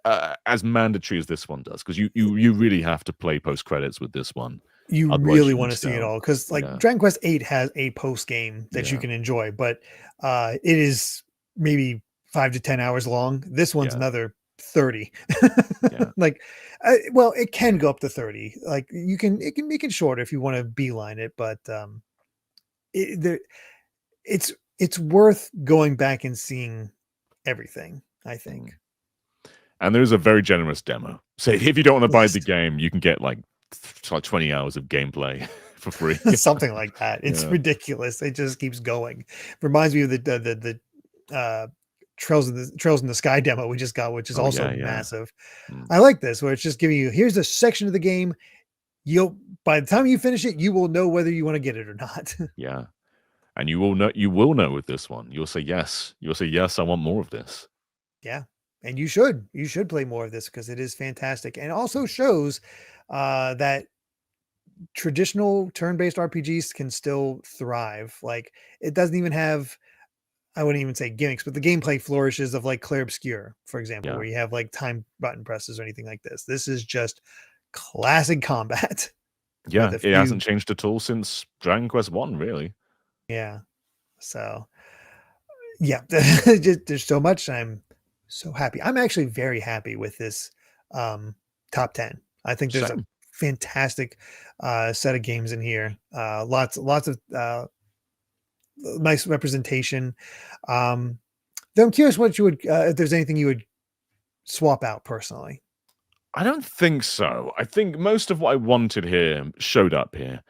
as mandatory as this one does. Because you really have to play post credits with this one, You otherwise really you wanna miss see it out. all because, like, Yeah, Dragon Quest VIII has a post game that you yeah, can enjoy, but, it is maybe 5 to 10 hours long. This one's yeah, another 30. yeah. Like, well, it can go up to 30. Like, it can make it shorter if you wanna beeline it, but, it there it's worth going back and seeing everything, I think. Mm. And there's a very generous demo. So if you don't want to buy Yes. the game, you can get like 20 hours of gameplay for free. Something like that. It's Yeah. ridiculous. It just keeps going. Reminds me of the Trails in the Sky demo we just got, which is Oh also yeah, yeah. massive. Mm, I like this where it's just giving you here's a section of the game. You'll by the time you finish it, you will know whether you want to get it or not. yeah. And you will know with this one. You'll say yes. You'll say, "Yes, I want more of this." Yeah. And you should. You should play more of this because it is fantastic. And also shows that traditional turn-based RPGs can still thrive. Like it doesn't even have I wouldn't even say gimmicks, but the gameplay flourishes of like Clair Obscur, for example, Yeah. where you have like time button presses or anything like this. This is just classic combat with Yeah, a it hasn't few, changed at all since Dragon Quest 1, really. yeah. So yeah, there's so much. I'm so happy. I'm actually very happy with this top 10. I think there's a Same. fantastic set of games in here. Lots of nice representation. Um, though I'm curious what you would, if there's anything you would swap out personally. I don't think so. I think most of what I wanted here showed up here.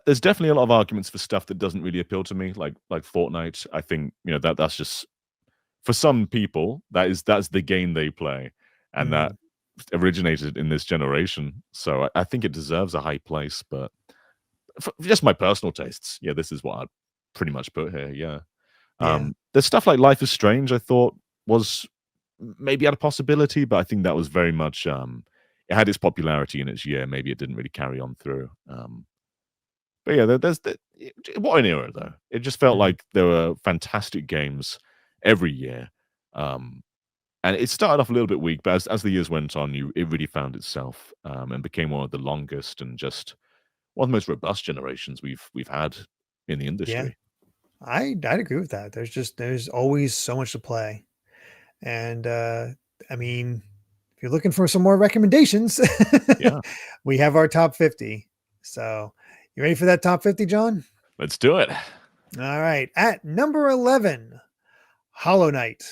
There's definitely a lot of arguments for stuff that doesn't really appeal to me, like Fortnite. I think, that's just for some people, that's the game they play, and that Mhm. originated in this generation. So I think it deserves a high place, but for just my personal tastes, yeah, this is what I'd pretty much put here. Yeah. Yeah. There's stuff like Life is Strange. I thought was maybe had a possibility, but I think that was very much it had its popularity in its year. Maybe it didn't really carry on through. But yeah, what an era though. It just felt Mhm. like there were fantastic games every year. Um, and it started off a little bit weak, but as the years went on, it really found itself and became one of the longest and just one of the most robust generations we've had in the Yeah. industry. I'd agree with that. There's always so much to play. And I mean, if you're looking for some more recommendations, Yeah, we have our top 50. So you ready for that top 50, John? let's do it. All right. At number 11, Hollow Knight.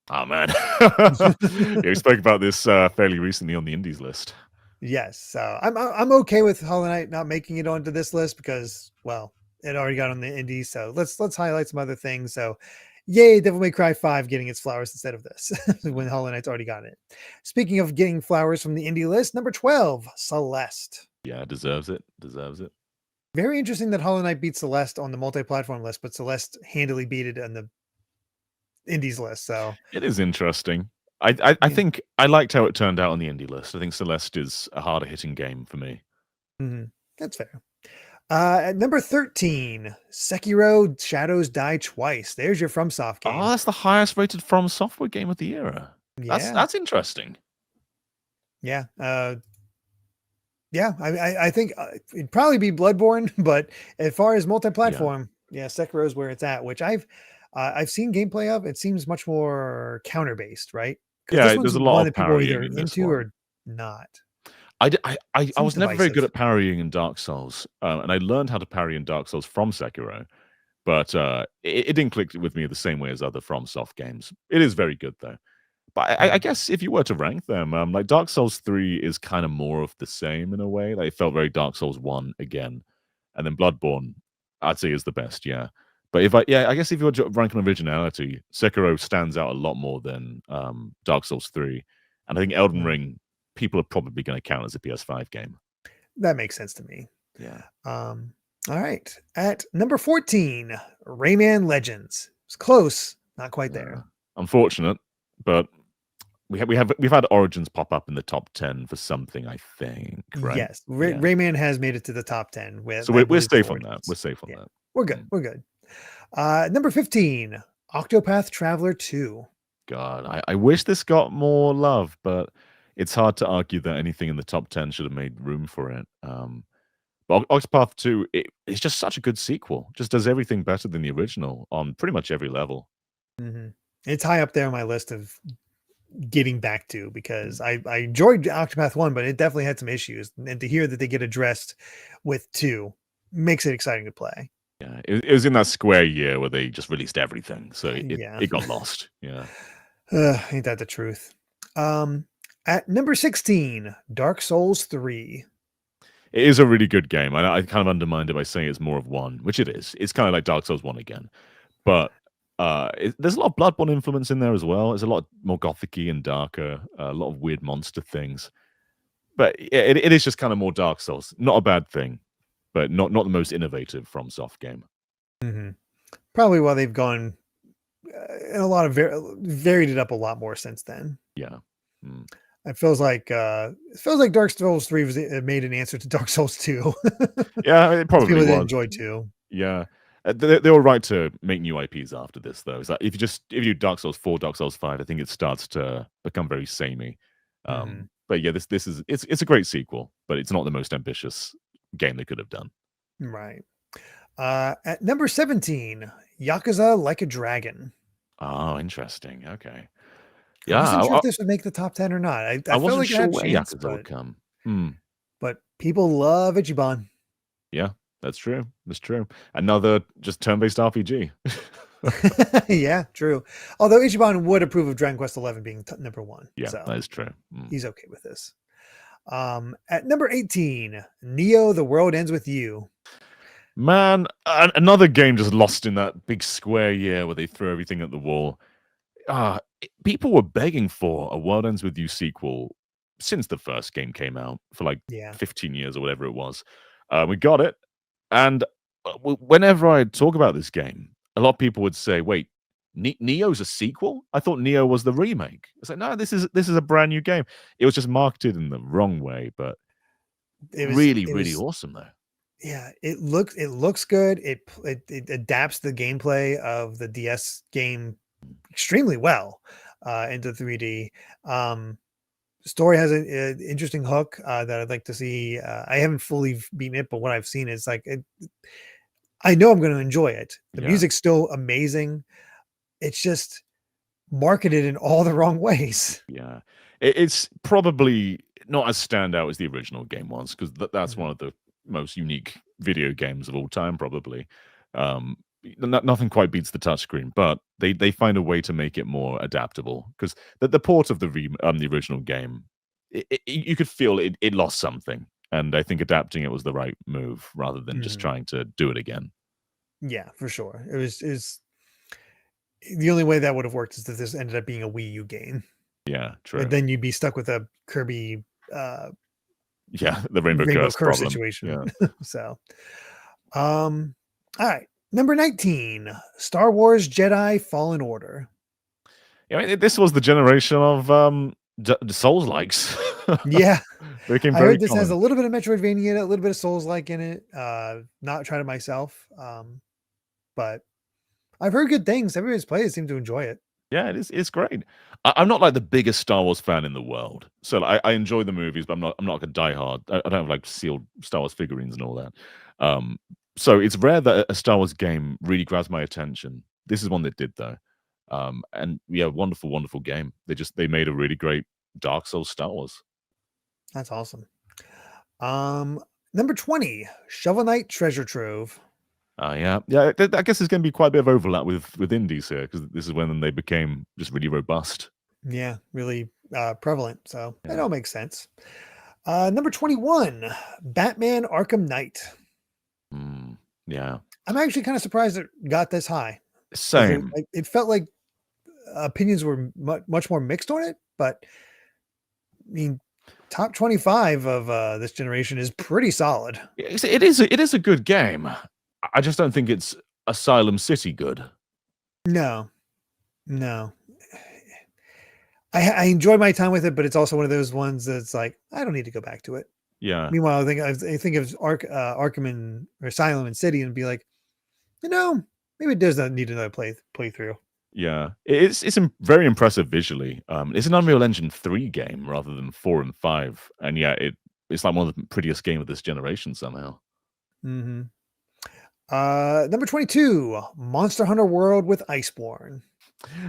Oh man, yeah, we spoke about this fairly recently on the indies list. Yes. So I'm okay with Hollow Knight not making it onto this list because, well, it already got on the indies. So let's highlight some other things. So yay, Devil May Cry 5 getting its flowers instead of this when Hollow Knight's already got it. Speaking of getting flowers from the indie list, number 12, Celeste. Yeah, deserves it. Deserves it. Very interesting that Hollow Knight beat Celeste on the multi-platform list, but Celeste handily beat it on the indies list. So It is interesting. I yeah. think I liked how it turned out on the indie list. I think Celeste is a harder hitting game for me. That's fair. At number 13, Sekiro Shadows Die Twice. There's your FromSoft Oh, game. that's the highest rated From Software game of the era. Yeah. That's interesting. Yeah. Yeah. I think it'd probably be Bloodborne, but as far as multi-platform, yeah, Sekiro is where it's at, which I've seen gameplay of. It seems much more counter-based, right? Because this Yeah, one's there's a lot one of that people are parrying either in this into one. or not. I Seems was never very good divisive. at parrying in Dark Souls, and I learned how to parry in Dark Souls from Sekiro, but it didn't click with me the same way as other FromSoft games. It is very good though. But I guess if you were to rank them, like Dark Souls 3 is kind of more of the same in a way. Like it felt very Dark Souls 1 again. And then Bloodborne, I'd say is the best, yeah. But I guess if you were to rank on originality, Sekiro stands out a lot more than Dark Souls 3. And I think Elden Ring, people are probably going to count as a PS5 game. That makes sense to me. Yeah. All right. At number 14, Rayman Legends. It's close, not quite there. Unfortunate, but we've had Origins pop up in the top 10 for something, I think, right? Yes, Rayman has made it to the top 10. So we're safe on that. We're safe on that. We're good. We're good. Number 15, Octopath Traveler 2. God, I wish this got more love, but it's hard to argue that anything in the top 10 should have made room for it. But Octopath 2, it's just such a good sequel. Just does everything better than the original on pretty much every level. It's high up there on my list of getting back to, because I enjoyed Octopath 1, but it definitely had some issues. And to hear that they get addressed with 2 makes it exciting to play. Yeah, it was in that Square year where they just released everything, so it got lost. Yeah, ain't that the truth? At number 16, Dark Souls 3. it is a really good game. I kind of undermined it by saying it's more of one, which it is. It's kind of like Dark Souls 1 again, but there's a lot of Bloodborne influence in there as well. It's a lot more gothic-y and darker, a lot of weird monster things. But it is just kind of more Dark Souls. Not a bad thing, but not the most innovative FromSoft game. Probably why they've gone in a lot of varied it up a lot more since then. Yeah. It feels like Dark Souls 3 was made an answer to Dark Souls 2. Yeah, it probably people was. Enjoyed 2. Yeah. They were right to make new IPs after this, though. It's like if you do Dark Souls 4, Dark Souls 5, I think it starts to become very samey. But yeah, this is it's a great sequel, but it's not the most ambitious game they could have done. Right. At number 17, Yakuza Like a Dragon. Oh, interesting. Okay. Yeah, I wasn't sure if this would make the top 10 or not. I felt wasn't like sure it had where chance, Yakuza would come. But people love Ichiban. Yeah, that's true. That's true. Another just turn-based RPG. Yeah, true. Although Ichiban would approve of Dragon Quest XI being number 1. Yeah, so that is true. He's okay with this. At number 18, Neo: The World Ends With You. Man, another game just lost in that big Square year where they threw everything at the wall. People were begging for a World Ends With You sequel since the first game came out for like 15 years or whatever it was. We got it. And whenever I talk about this game, a lot of people would say, wait, Neo's a sequel? I thought Neo was the remake. It's like, no, this is a brand new game. It was just marketed in the wrong way, but it was really awesome though. Yeah, it looks good. It adapts the gameplay of the DS game extremely well into 3D. Story has an interesting hook that I'd like to see. I haven't fully beaten it, but what I've seen is like I know I'm going to enjoy it. The music's still amazing. It's just marketed in all the wrong ways. Yeah, it's probably not as standout as the original game was, because that's one of the most unique video games of all time, probably. Nothing quite beats the touchscreen, but they find a way to make it more adaptable, because the port of the original game, you could feel it lost something, and I think adapting it was the right move rather than just trying to do it again. Yeah, for sure. It was the only way that would have worked is that this ended up being a Wii U game. Yeah, true. And then you'd be stuck with a Kirby the Rainbow Curse situation. Yeah. So All right. Number 19, Star Wars Jedi Fallen Order. I mean, this was the generation of the Souls likes. Yeah. Became I very heard this has a common. little bit of Metroidvania in it, a little bit of Souls-like in it. Not tried it myself, but I've heard good things. Everybody's played it seemed to enjoy it. Yeah, it is. It's great. I'm not like the biggest Star Wars fan in the world, so like, I enjoy the movies, but I'm not like a diehard. I don't have like sealed Star Wars figurines and all that. Um, so it's rare that a Star Wars game really grabs my attention. This is one that did though, and yeah, wonderful, wonderful game. They made a really great Dark Souls Star Wars. That's awesome. Number 20, Shovel Knight Treasure Trove. Yeah, yeah. I guess there's going to be quite a bit of overlap with indies here because this is when they became just really robust. Yeah, really prevalent. So that Yeah. all makes sense. Number 21, Batman Arkham Knight. Yeah. I'm actually kind of surprised it got this high because Same. it felt like opinions were much more mixed on it. But I mean, top 25 of this generation is pretty solid. It is a good game. I just don't think it's Asylum City good. No, no. I enjoy my time with it, but it's also one of those ones that's like I don't need to go back to it. Yeah. Meanwhile, I think of Arkham and or Asylum and City and be like, maybe it does not need another playthrough. Yeah. It's very impressive visually. It's an Unreal Engine 3 game rather than 4 and 5. And yeah, it's like one of the prettiest game of this generation somehow. Mm-hmm. Number 22, Monster Hunter World with Iceborne.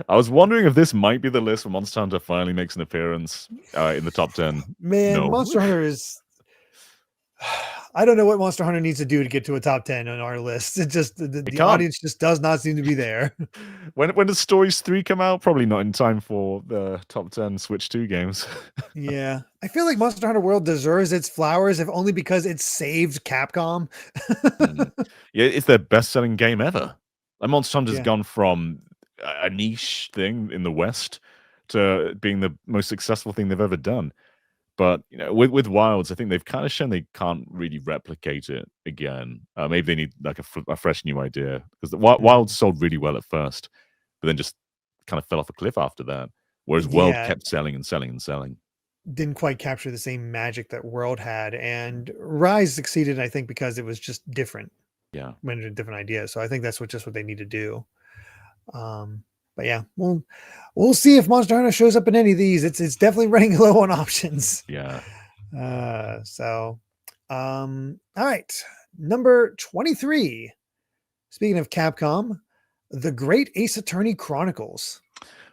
I was wondering if this might be the list where Monster Hunter finally makes an appearance in the top 10. Man, No. Monster Hunter is. I don't know what Monster Hunter needs to do to get to a top 10 on our list. It just the audience just does not seem to be there. When does Stories 3 come out? Probably not in time for the top 10 Switch 2 games. Yeah. I feel like Monster Hunter World deserves its flowers, if only because it saved Capcom. Yeah, it's their best-selling game ever. Like Monster Hunter's Yeah. gone from a niche thing in the West to being the most successful thing they've ever done. But you know, with Wilds, I think they've kind of shown they can't really replicate it again. Maybe they need like a fresh new idea because the Wilds sold really well at first, but then just kind of fell off a cliff after that. Whereas World Yeah. kept selling and selling and selling. Didn't quite capture the same magic that World had. And Rise succeeded, I think, because it was just different. Yeah. Went into different ideas. So I think that's just what they need to do. But yeah, we'll see if Monster Hunter shows up in any of these. It's definitely running low on options. Yeah. All right. Number 23. Speaking of Capcom, The Great Ace Attorney Chronicles.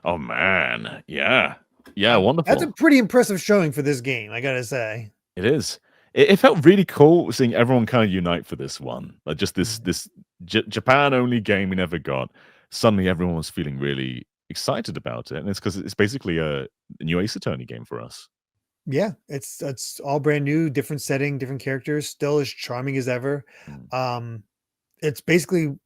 Oh man. Yeah. Yeah, wonderful. That's a pretty impressive showing for this game, I gotta say. It is. It felt really cool seeing everyone kind of unite for this one. Like just this Japan only game we never got. Suddenly everyone was feeling really excited about it, and it's because it's basically a new Ace Attorney game for us. Yeah, it's all brand new, different setting, different characters, still as charming as ever. It's basically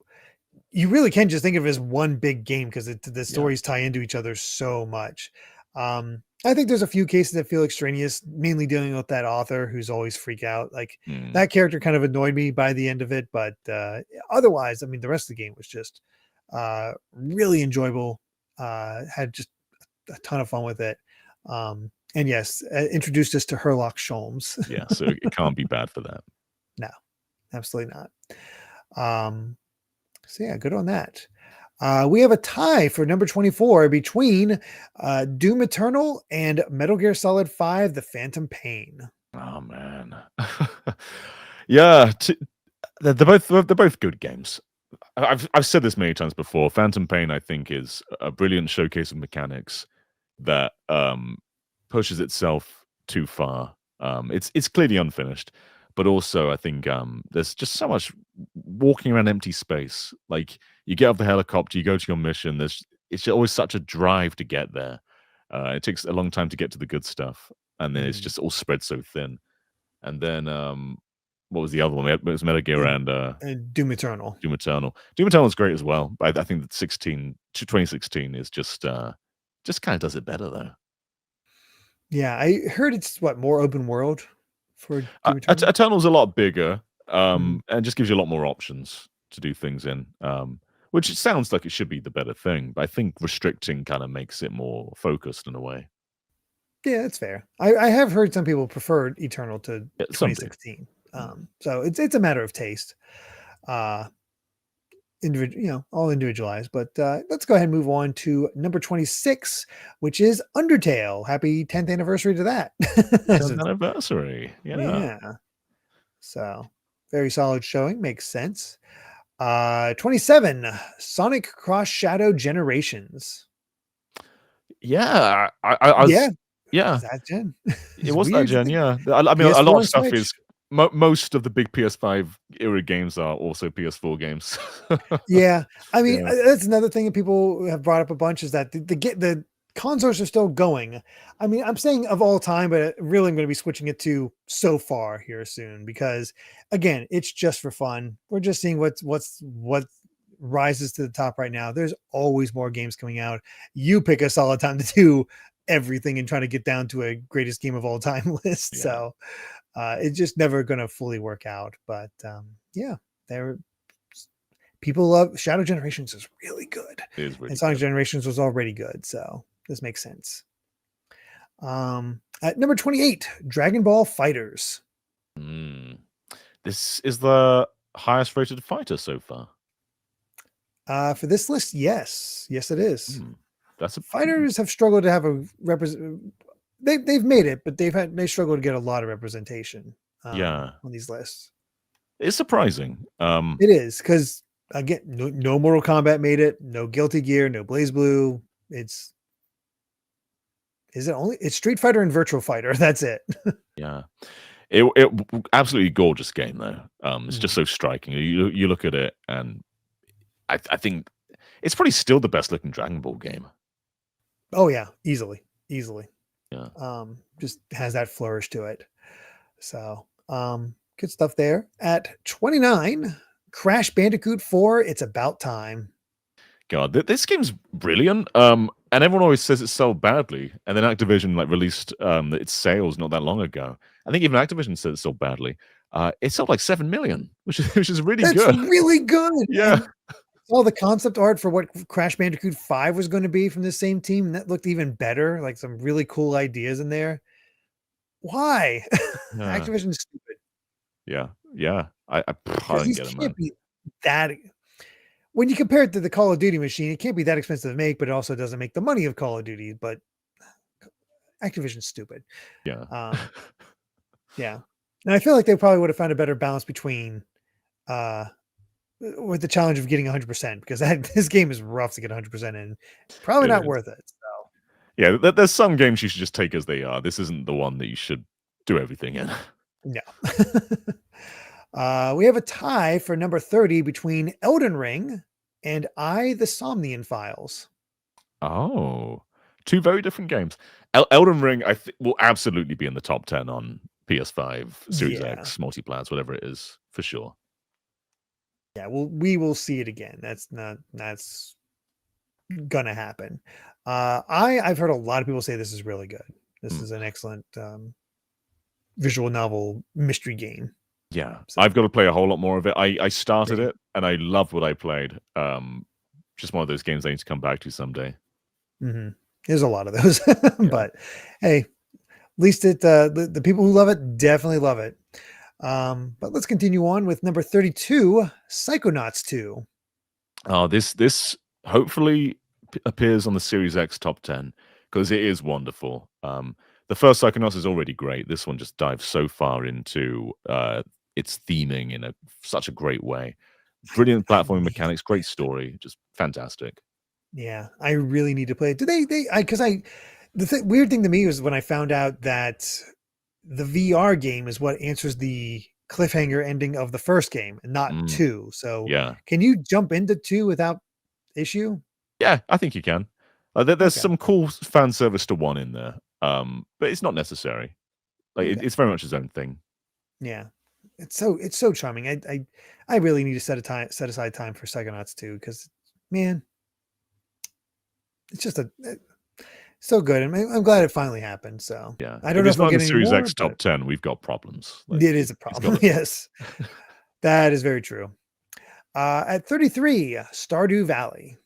you really can just think of it as one big game because the stories tie into each other so much. I think there's a few cases that feel extraneous, mainly dealing with that author who's always freak out. Like that character kind of annoyed me by the end of it, but otherwise, I mean, the rest of the game was just really enjoyable. Had just a ton of fun with it. And yes, introduced us to Herlock Sholmes. Yeah, so it can't be bad for that. No, absolutely not. So yeah, good on that. We have a tie for number 24 between Doom Eternal and Metal Gear Solid 5: The Phantom Pain. Oh man, yeah, they're both good games. I've said this many times before. Phantom Pain, I think, is a brilliant showcase of mechanics that pushes itself too far. It's clearly unfinished, but also I think there's just so much walking around empty space. Like you get off the helicopter, you go to your mission. It's always such a drive to get there. It takes a long time to get to the good stuff, and then it's just all spread so thin. And then what was the other one? It was Metal Gear and Doom Eternal. Doom Eternal. Doom Eternal is great as well, but I think that 2016 is just kind of does it better though. Yeah, I heard it's more open world for Doom Eternal. Eternal's a lot bigger. and just gives you a lot more options to do things in. Which it sounds like it should be the better thing, but I think restricting kind of makes it more focused in a way. Yeah, that's fair. I have heard some people prefer Eternal to Yeah, some do. 2016. So it's a matter of taste. All individualized. But let's go ahead and move on to number 26, which is Undertale. Happy 10th anniversary to that. 10th anniversary. Yeah. Yeah. So very solid showing. Makes sense. 27, Sonic Cross Shadow Generations. Yeah. I was, yeah. That gen. It was that gen, yeah. I mean, a lot of stuff is most of the big PS5 era games are also PS4 games. Yeah, I mean, that's another thing that people have brought up a bunch is that the consoles are still going. I mean, I'm saying of all time, but really I'm going to be switching it to so far here soon because, again, it's just for fun. We're just seeing what rises to the top right now. There's always more games coming out. You pick a solid time to do everything and trying to get down to a greatest game of all time list. So it's just never going to fully work out. But people love Shadow Generations is really good. It is really and Sonic good. Generations was already good. So this makes sense. At number 28, Dragon Ball Fighters. This is the highest rated fighter so far. For this list, yes, it is. Fighters have struggled to have a They've made it, but they struggled to get a lot of representation. On these lists. It's surprising. It is because again, no Mortal Kombat made it, no Guilty Gear, no Blaze Blue. It's Street Fighter and Virtual Fighter. That's it. Yeah. It absolutely gorgeous game though. It's just so striking. You look at it and I think it's probably still the best looking Dragon Ball game. Oh yeah, easily. Yeah. Just has that flourish to it. So, good stuff there. At 29, Crash Bandicoot 4, It's About Time. God, this game's brilliant. And everyone always says it sold badly. And then Activision released its sales not that long ago. I think even Activision said it sold badly. It sold like 7 million, which is really good. That's really good. Yeah. All the concept art for what Crash Bandicoot 5 was going to be from the same team, and that looked even better. Like some really cool ideas in there. Why? Activision's stupid. Yeah. I don't get it, man. Be that. When you compare it to the Call of Duty machine, it can't be that expensive to make, but it also doesn't make the money of Call of Duty. But Activision's stupid. Yeah. Yeah. And I feel like they probably would have found a better balance between with the challenge of getting 100% because this game is rough to get 100% in. Probably not worth it. So yeah, there's some games you should just take as they are. This isn't the one that you should do everything in. No. We have a tie for number 30 between Elden Ring and the Somnian Files. Oh, two very different games. Elden Ring, I think, will absolutely be in the top 10 on PS5, Series X, multiplats, whatever it is, for sure. Yeah, we will see it again. That's gonna happen. I've heard a lot of people say this is really good. This is an excellent visual novel mystery game. Yeah, so I've got to play a whole lot more of it. I started it and I loved what I played. Just one of those games I need to come back to someday. There's a lot of those, but hey, at least the people who love it definitely love it. But let's continue on with number 32, Psychonauts 2. Oh, this hopefully appears on the Series X top 10 because it is wonderful. The first Psychonauts is already great. This one just dives so far into its theming in such a great way. Brilliant platforming mechanics, great story, just fantastic. Yeah, I really need to play it. The weird thing to me was when I found out that the VR game is what answers the cliffhanger ending of the first game and not 2. So can you jump into 2 without issue? Yeah, I think you can. There's some cool fan service to 1 in there, but it's not necessary. It's very much its own thing. Yeah, it's so charming. I really need to set aside time for Psychonauts 2 because man, it's just so good, and I'm glad it finally happened. So yeah, I don't know if we'll get the Series more, X top 10. We've got problems. It is a problem. Yes. That is very true. At 33, Stardew Valley.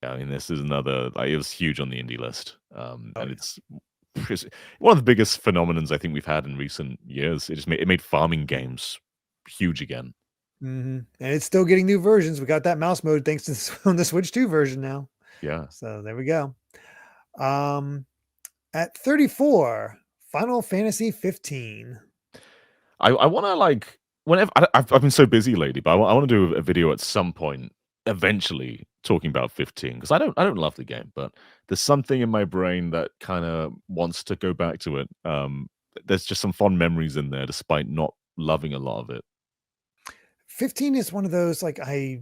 Yeah, I mean, this is another, like, it was huge on the indie list. Oh And yeah. it's one of the biggest phenomenons I think we've had in recent years. It made farming games huge again. And it's still getting new versions. We got that mouse mode thanks to on the Switch 2 version now. Yeah. So there we go. Um, at 34, Final Fantasy 15. I want to, like, whenever I've been so busy lately, but I want to do a video at some point, eventually talking about 15 because I don't love the game, but there's something in my brain that kind of wants to go back to it. There's just some fond memories in there, despite not loving a lot of it. 15 is one of those like I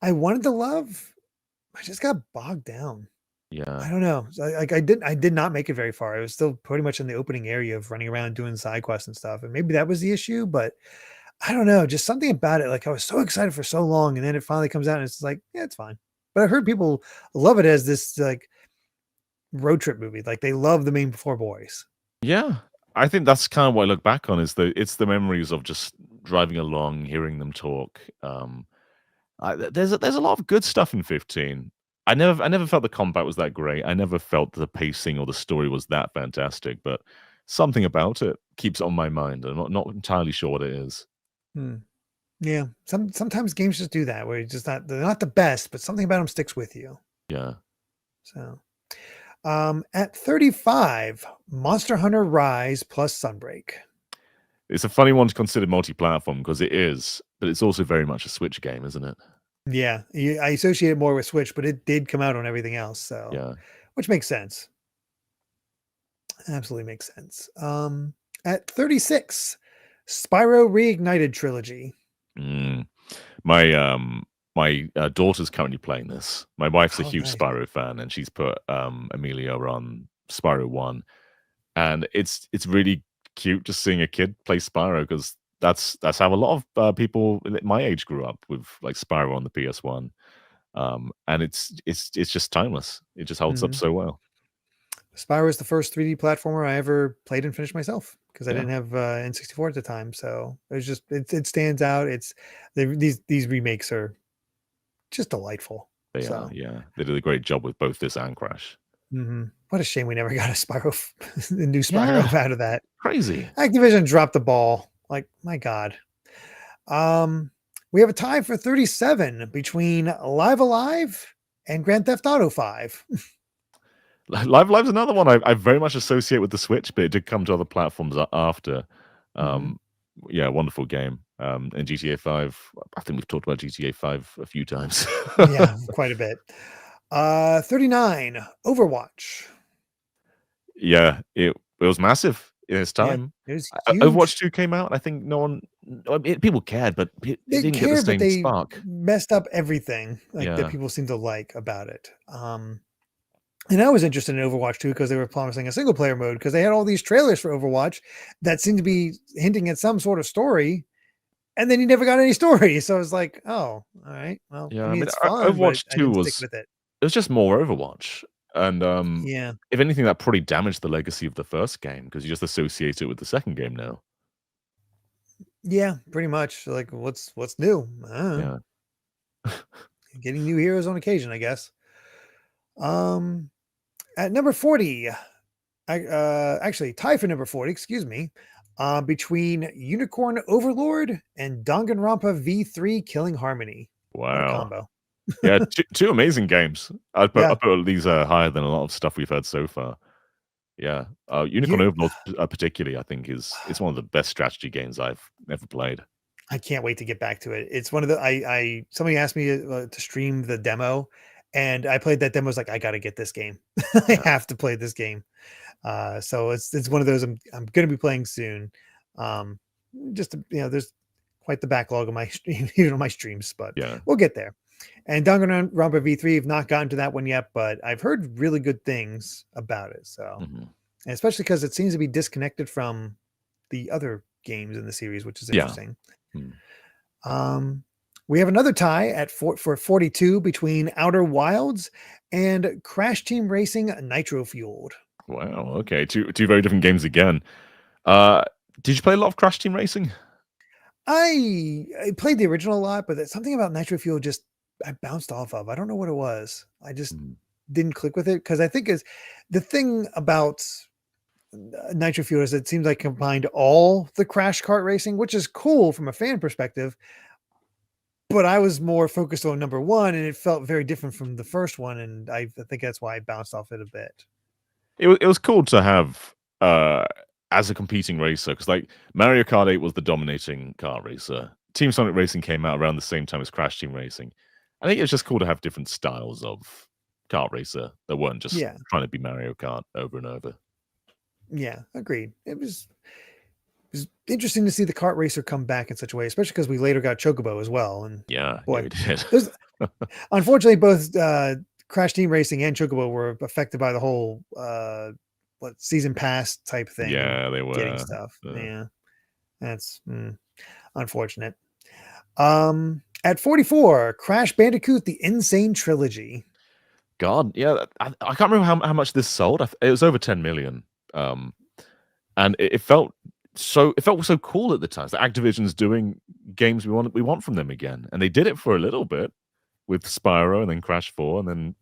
wanted to love, I just got bogged down. Yeah, I don't know. I did not make it very far. I was still pretty much in the opening area of running around doing side quests and stuff. And maybe that was the issue, but I don't know. Just something about it. Like I was so excited for so long, and then it finally comes out, and it's like, yeah, it's fine. But I've heard people love it as this like road trip movie. Like they love the main four boys. yeah. I think that's kind of what I look back on is it's the memories of just driving along, hearing them talk. There's a lot of good stuff in 15. I never felt the combat was that great. I never felt the pacing or the story was that fantastic, but something about it keeps it on my mind. I'm not entirely sure what it is. Hmm. Yeah. Sometimes games just do that where you're just they're not the best, but something about them sticks with you. Yeah. So at 35, Monster Hunter Rise plus Sunbreak. It's a funny one to consider multi-platform because it is, but it's also very much a Switch game, isn't it? Yeah, I associate it more with Switch, but it did come out on everything else, so Yeah. which makes sense. Absolutely makes sense. At 36, Spyro Reignited Trilogy. Mm. My daughter's currently playing this. My wife's a Oh, huge nice. Spyro fan, and she's put Amelia on Spyro 1, and it's really cute just seeing a kid play Spyro because that's how a lot of people my age grew up with, like, Spyro on the PS1. And it's just timeless. It just holds up Mhm. so well. Spyro is the first 3D platformer I ever played and finished myself because I Yeah, didn't have N64 at the time, so it was just it stands out. These remakes are just delightful. they are. So Yeah, they did a great job with both this and Crash. what a shame we never got a Spyro, the new Spyro Yeah, out of that. crazy. Activision dropped the ball. Like, my God. Um, we have a tie for 37 between Live Alive and Grand Theft Auto 5. Live's another one I very much associate with the Switch, but it did come to other platforms after. Mhm. Um, yeah, wonderful game. And GTA 5, I think we've talked about GTA 5 a few times. Yeah, quite a bit. 39, Overwatch. Yeah, it was massive in its Yeah, time. it was Overwatch huge. 2 came out, and I think no one I mean, people cared, but it They didn't get the care, but same they spark. messed up everything like that Yeah, people seem to like about it. And I was interested in Overwatch too because they were promising a single player mode because they had all these trailers for Overwatch that seemed to be hinting at some sort of story, and then you never got any story. So I was like, oh, all right. Well, yeah, I I mean, mean, it's fun, but Overwatch I 2 didn't stick was with it. it was just more Overwatch, and, Yeah. if anything, that probably damaged the legacy of the first game because you just associate it with the second game now. Yeah, pretty much. Like, what's new? I don't know. Yeah. Getting new heroes on occasion, I guess. Um, at number 40, actually tie for number 40, excuse me, between Unicorn Overlord and Danganronpa V3 Killing Harmony. What a Wow. combo. Yeah, 2 amazing games. I Yeah. put these, higher than a lot of stuff we've heard so far. Yeah, Unicorn You, Overlord, particularly, I think it's one of the best strategy games I've ever played. I can't wait to get back to it. It's one of the I somebody asked me to stream the demo, and I played that demo. I was like, I got to get this game. I Yeah, have to play this game. So it's one of those I'm going to be playing soon. Um, just to, there's quite the backlog of my even on my streams, but yeah. we'll get there. And Danganronpa V3, I've not gotten to that one yet, but I've heard really good things about it. So, Mhm. and especially because it seems to be disconnected from the other games in the series, which is Yeah. interesting. Mm. Um, we have another tie at for 42 between Outer Wilds and Crash Team Racing Nitro Fueled. Wow, okay, 2 very different games again. Uh, did you play a lot of Crash Team Racing? I played the original a lot, but there's something about Nitro Fuel just I bounced off of. I don't know what it was. I just Mm. didn't click with it because I think is the thing about Nitro Fuel is it seems like combined all the Crash Kart racing, which is cool from a fan perspective. But I was more focused on number one, and it felt very different from the first one, and I think that's why I bounced off it a bit. It was cool to have as a competing racer because like Mario Kart 8 was the dominating car racer. Team Sonic Racing came out around the same time as Crash Team Racing. I think it's just cool to have different styles of kart racer that weren't just Yeah, trying to be Mario Kart over and over. yeah, agreed. It was interesting to see the kart racer come back in such a way, especially because we later got Chocobo as well. And Yeah, boy, we did. those unfortunately both Crash Team Racing and Chocobo were affected by the whole season pass type thing and Yeah, they getting were. stuff. Uh, Yeah, that's unfortunate. At 44, Crash Bandicoot: The Insane Trilogy. God, yeah, I can't remember how much this sold. It was over 10 million, and it felt so cool at the time. So Activision's doing games we want from them again, and they did it for a little bit with Spyro and then Crash 4, and then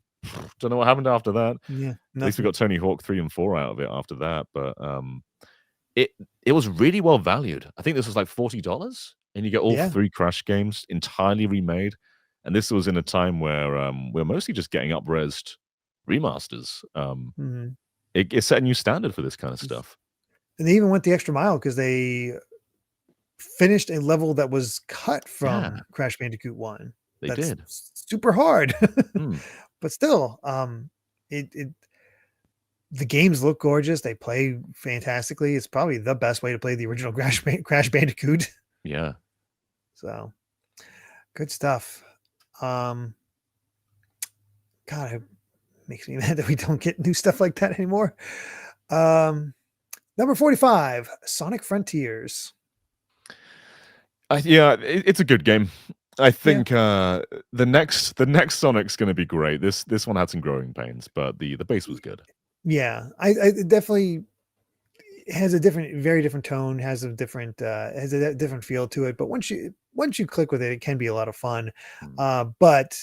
don't know what happened after that. Yeah, At least we nothing. got Tony Hawk 3 and 4 out of it after that, but it it was really well valued. I think this was like $40, and you get all Yeah. 3 Crash games entirely remade. And this was in a time where we're mostly just getting up-resed remasters. Mhm. It set a new standard for this kind of stuff. And they even went the extra mile because they finished a level that was cut Yeah, from Crash Bandicoot 1. they That's did. super hard. Mm, But still, it the games look gorgeous. They play fantastically. It's probably the best way to play the original Crash Bandicoot. yeah. So good stuff. Um, God, it makes me mad that we don't get new stuff like that anymore. Um, number 45, Sonic Frontiers. Yeah, it's a good game. I Yeah, think the next Sonic's going to be great. This one had some growing pains, but the base was good. yeah. I it definitely has a very different tone, has a different different feel to it. But once you click with it, it can be a lot of fun. Mm, But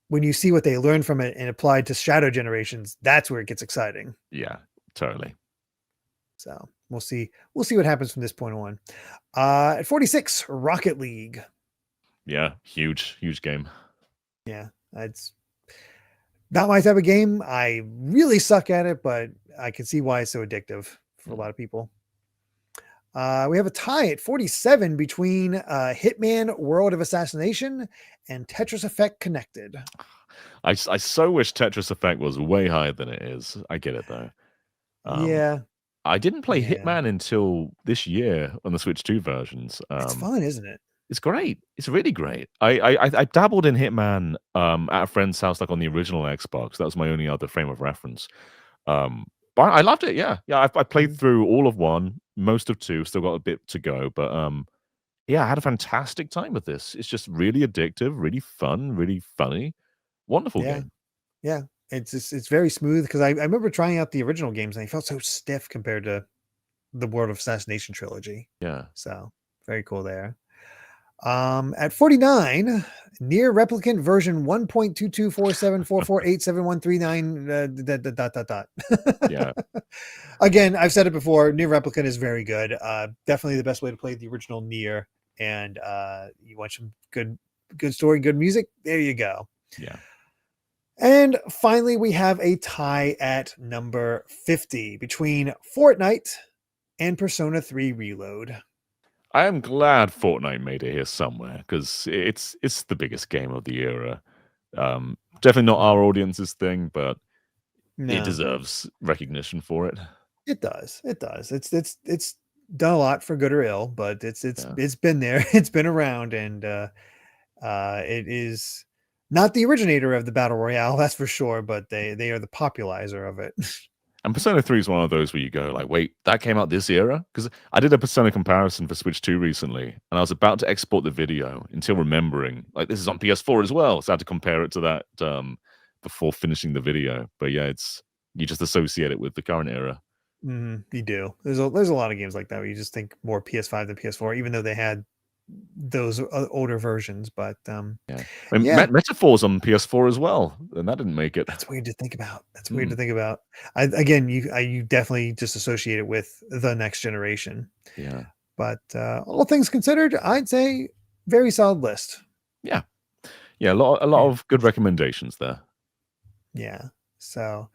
when you see what they learned from it and applied to Shadow Generations, that's where it gets exciting. yeah, totally. So we'll see what happens from this point on. At 46, Rocket League. Yeah, huge game. Yeah, it's not my type of game. I really suck at it, but I can see why it's so addictive for a Mm. lot of people. We have a tie at 47 between Hitman World of Assassination and Tetris Effect Connected. I so wish Tetris Effect was way higher than it is. I get it though. Um, Yeah, I didn't play yeah. Hitman until this year on the Switch 2 versions. It's fun, isn't it? It's great. It's really great. I dabbled in Hitman at a friend's house, like on the original Xbox. That was my only other frame of reference. But I loved it. Yeah, yeah. I played Mhm. through all of one, most of two. Still got a bit to go, but yeah, I had a fantastic time with this. It's just really addictive, really fun, really funny, wonderful Yeah, game. yeah. It's very smooth because I remember trying out the original games and they felt so stiff compared to the World of Assassination trilogy. Yeah. So very cool there. At 49, near replicant version 1.2247448713 Yeah. Again, I've said it before, near replicant is very good. Definitely the best way to play the original near. And you want some good story, good music. There you go. Yeah. And finally, we have a tie at number 50 between Fortnite and Persona 3 Reload. I am glad Fortnite made it here somewhere because it's the biggest game of the era. Definitely not our audience's thing, but it No, deserves recognition for it. it does. It does. It's done a lot for good or ill, but Yeah. it's been there. It's been around, and it is not the originator of the battle royale, that's for sure. But they are the popularizer of it. And Persona 3 is one of those where you go like, wait, that came out this era? Because I did a Persona comparison for Switch 2 recently, and I was about to export the video until remembering, like, this is on PS4 as well. So I had to compare it to that before finishing the video. But yeah, you just associate it with the current era. You do. There's a lot of games like that where you just think more PS5 than PS4, even though they had those older versions. But Yeah. I mean, yeah, Metaphor's on PS4 as well, and that didn't make it. that's weird to think about. That's weird Hmm. to think about. Again, you definitely just associate it with the next generation. Yeah. But all things considered, I'd say very solid list. Yeah. Yeah. A lot Yeah. of good recommendations there. Yeah. So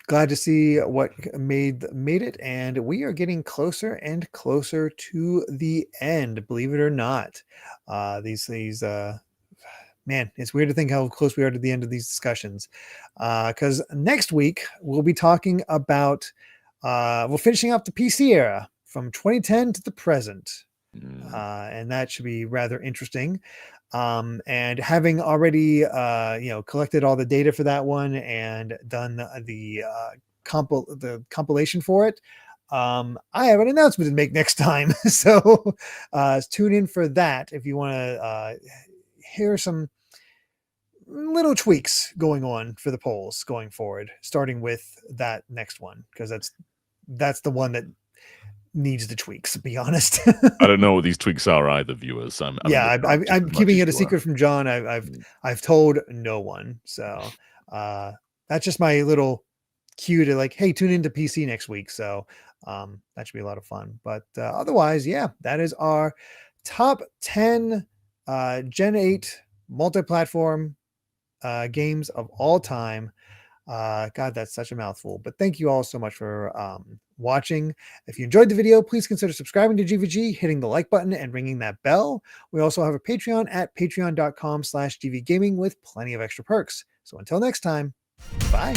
glad to see what made it, and we are getting closer and closer to the end, believe it or not. These man, it's weird to think how close we are to the end of these discussions. Because next week we'll be talking about we're finishing up the PC era from 2010 to the present. Mm. And that should be rather interesting. And having already, collected all the data for that one and done the compilation for it, I have an announcement to make next time. So tune in for that if you want to hear some little tweaks going on for the polls going forward, starting with that next one, because that's the one that needs the tweaks, to be honest. I don't know what these tweaks are either, viewers. I'm in the Yeah, dark just I'm as much keeping as it a you are. secret from John. Mm. I've told no one. So that's just my little cue to like, hey, tune into PC next week. So that should be a lot of fun. But otherwise, yeah, that is our top 10 Gen 8 multi-platform games of all time. God, that's such a mouthful. But thank you all so much for watching. If you enjoyed the video, please consider subscribing to GVG, hitting the like button, and ringing that bell. We also have a Patreon at patreon.com/GVGaming with plenty of extra perks. So until next time, bye.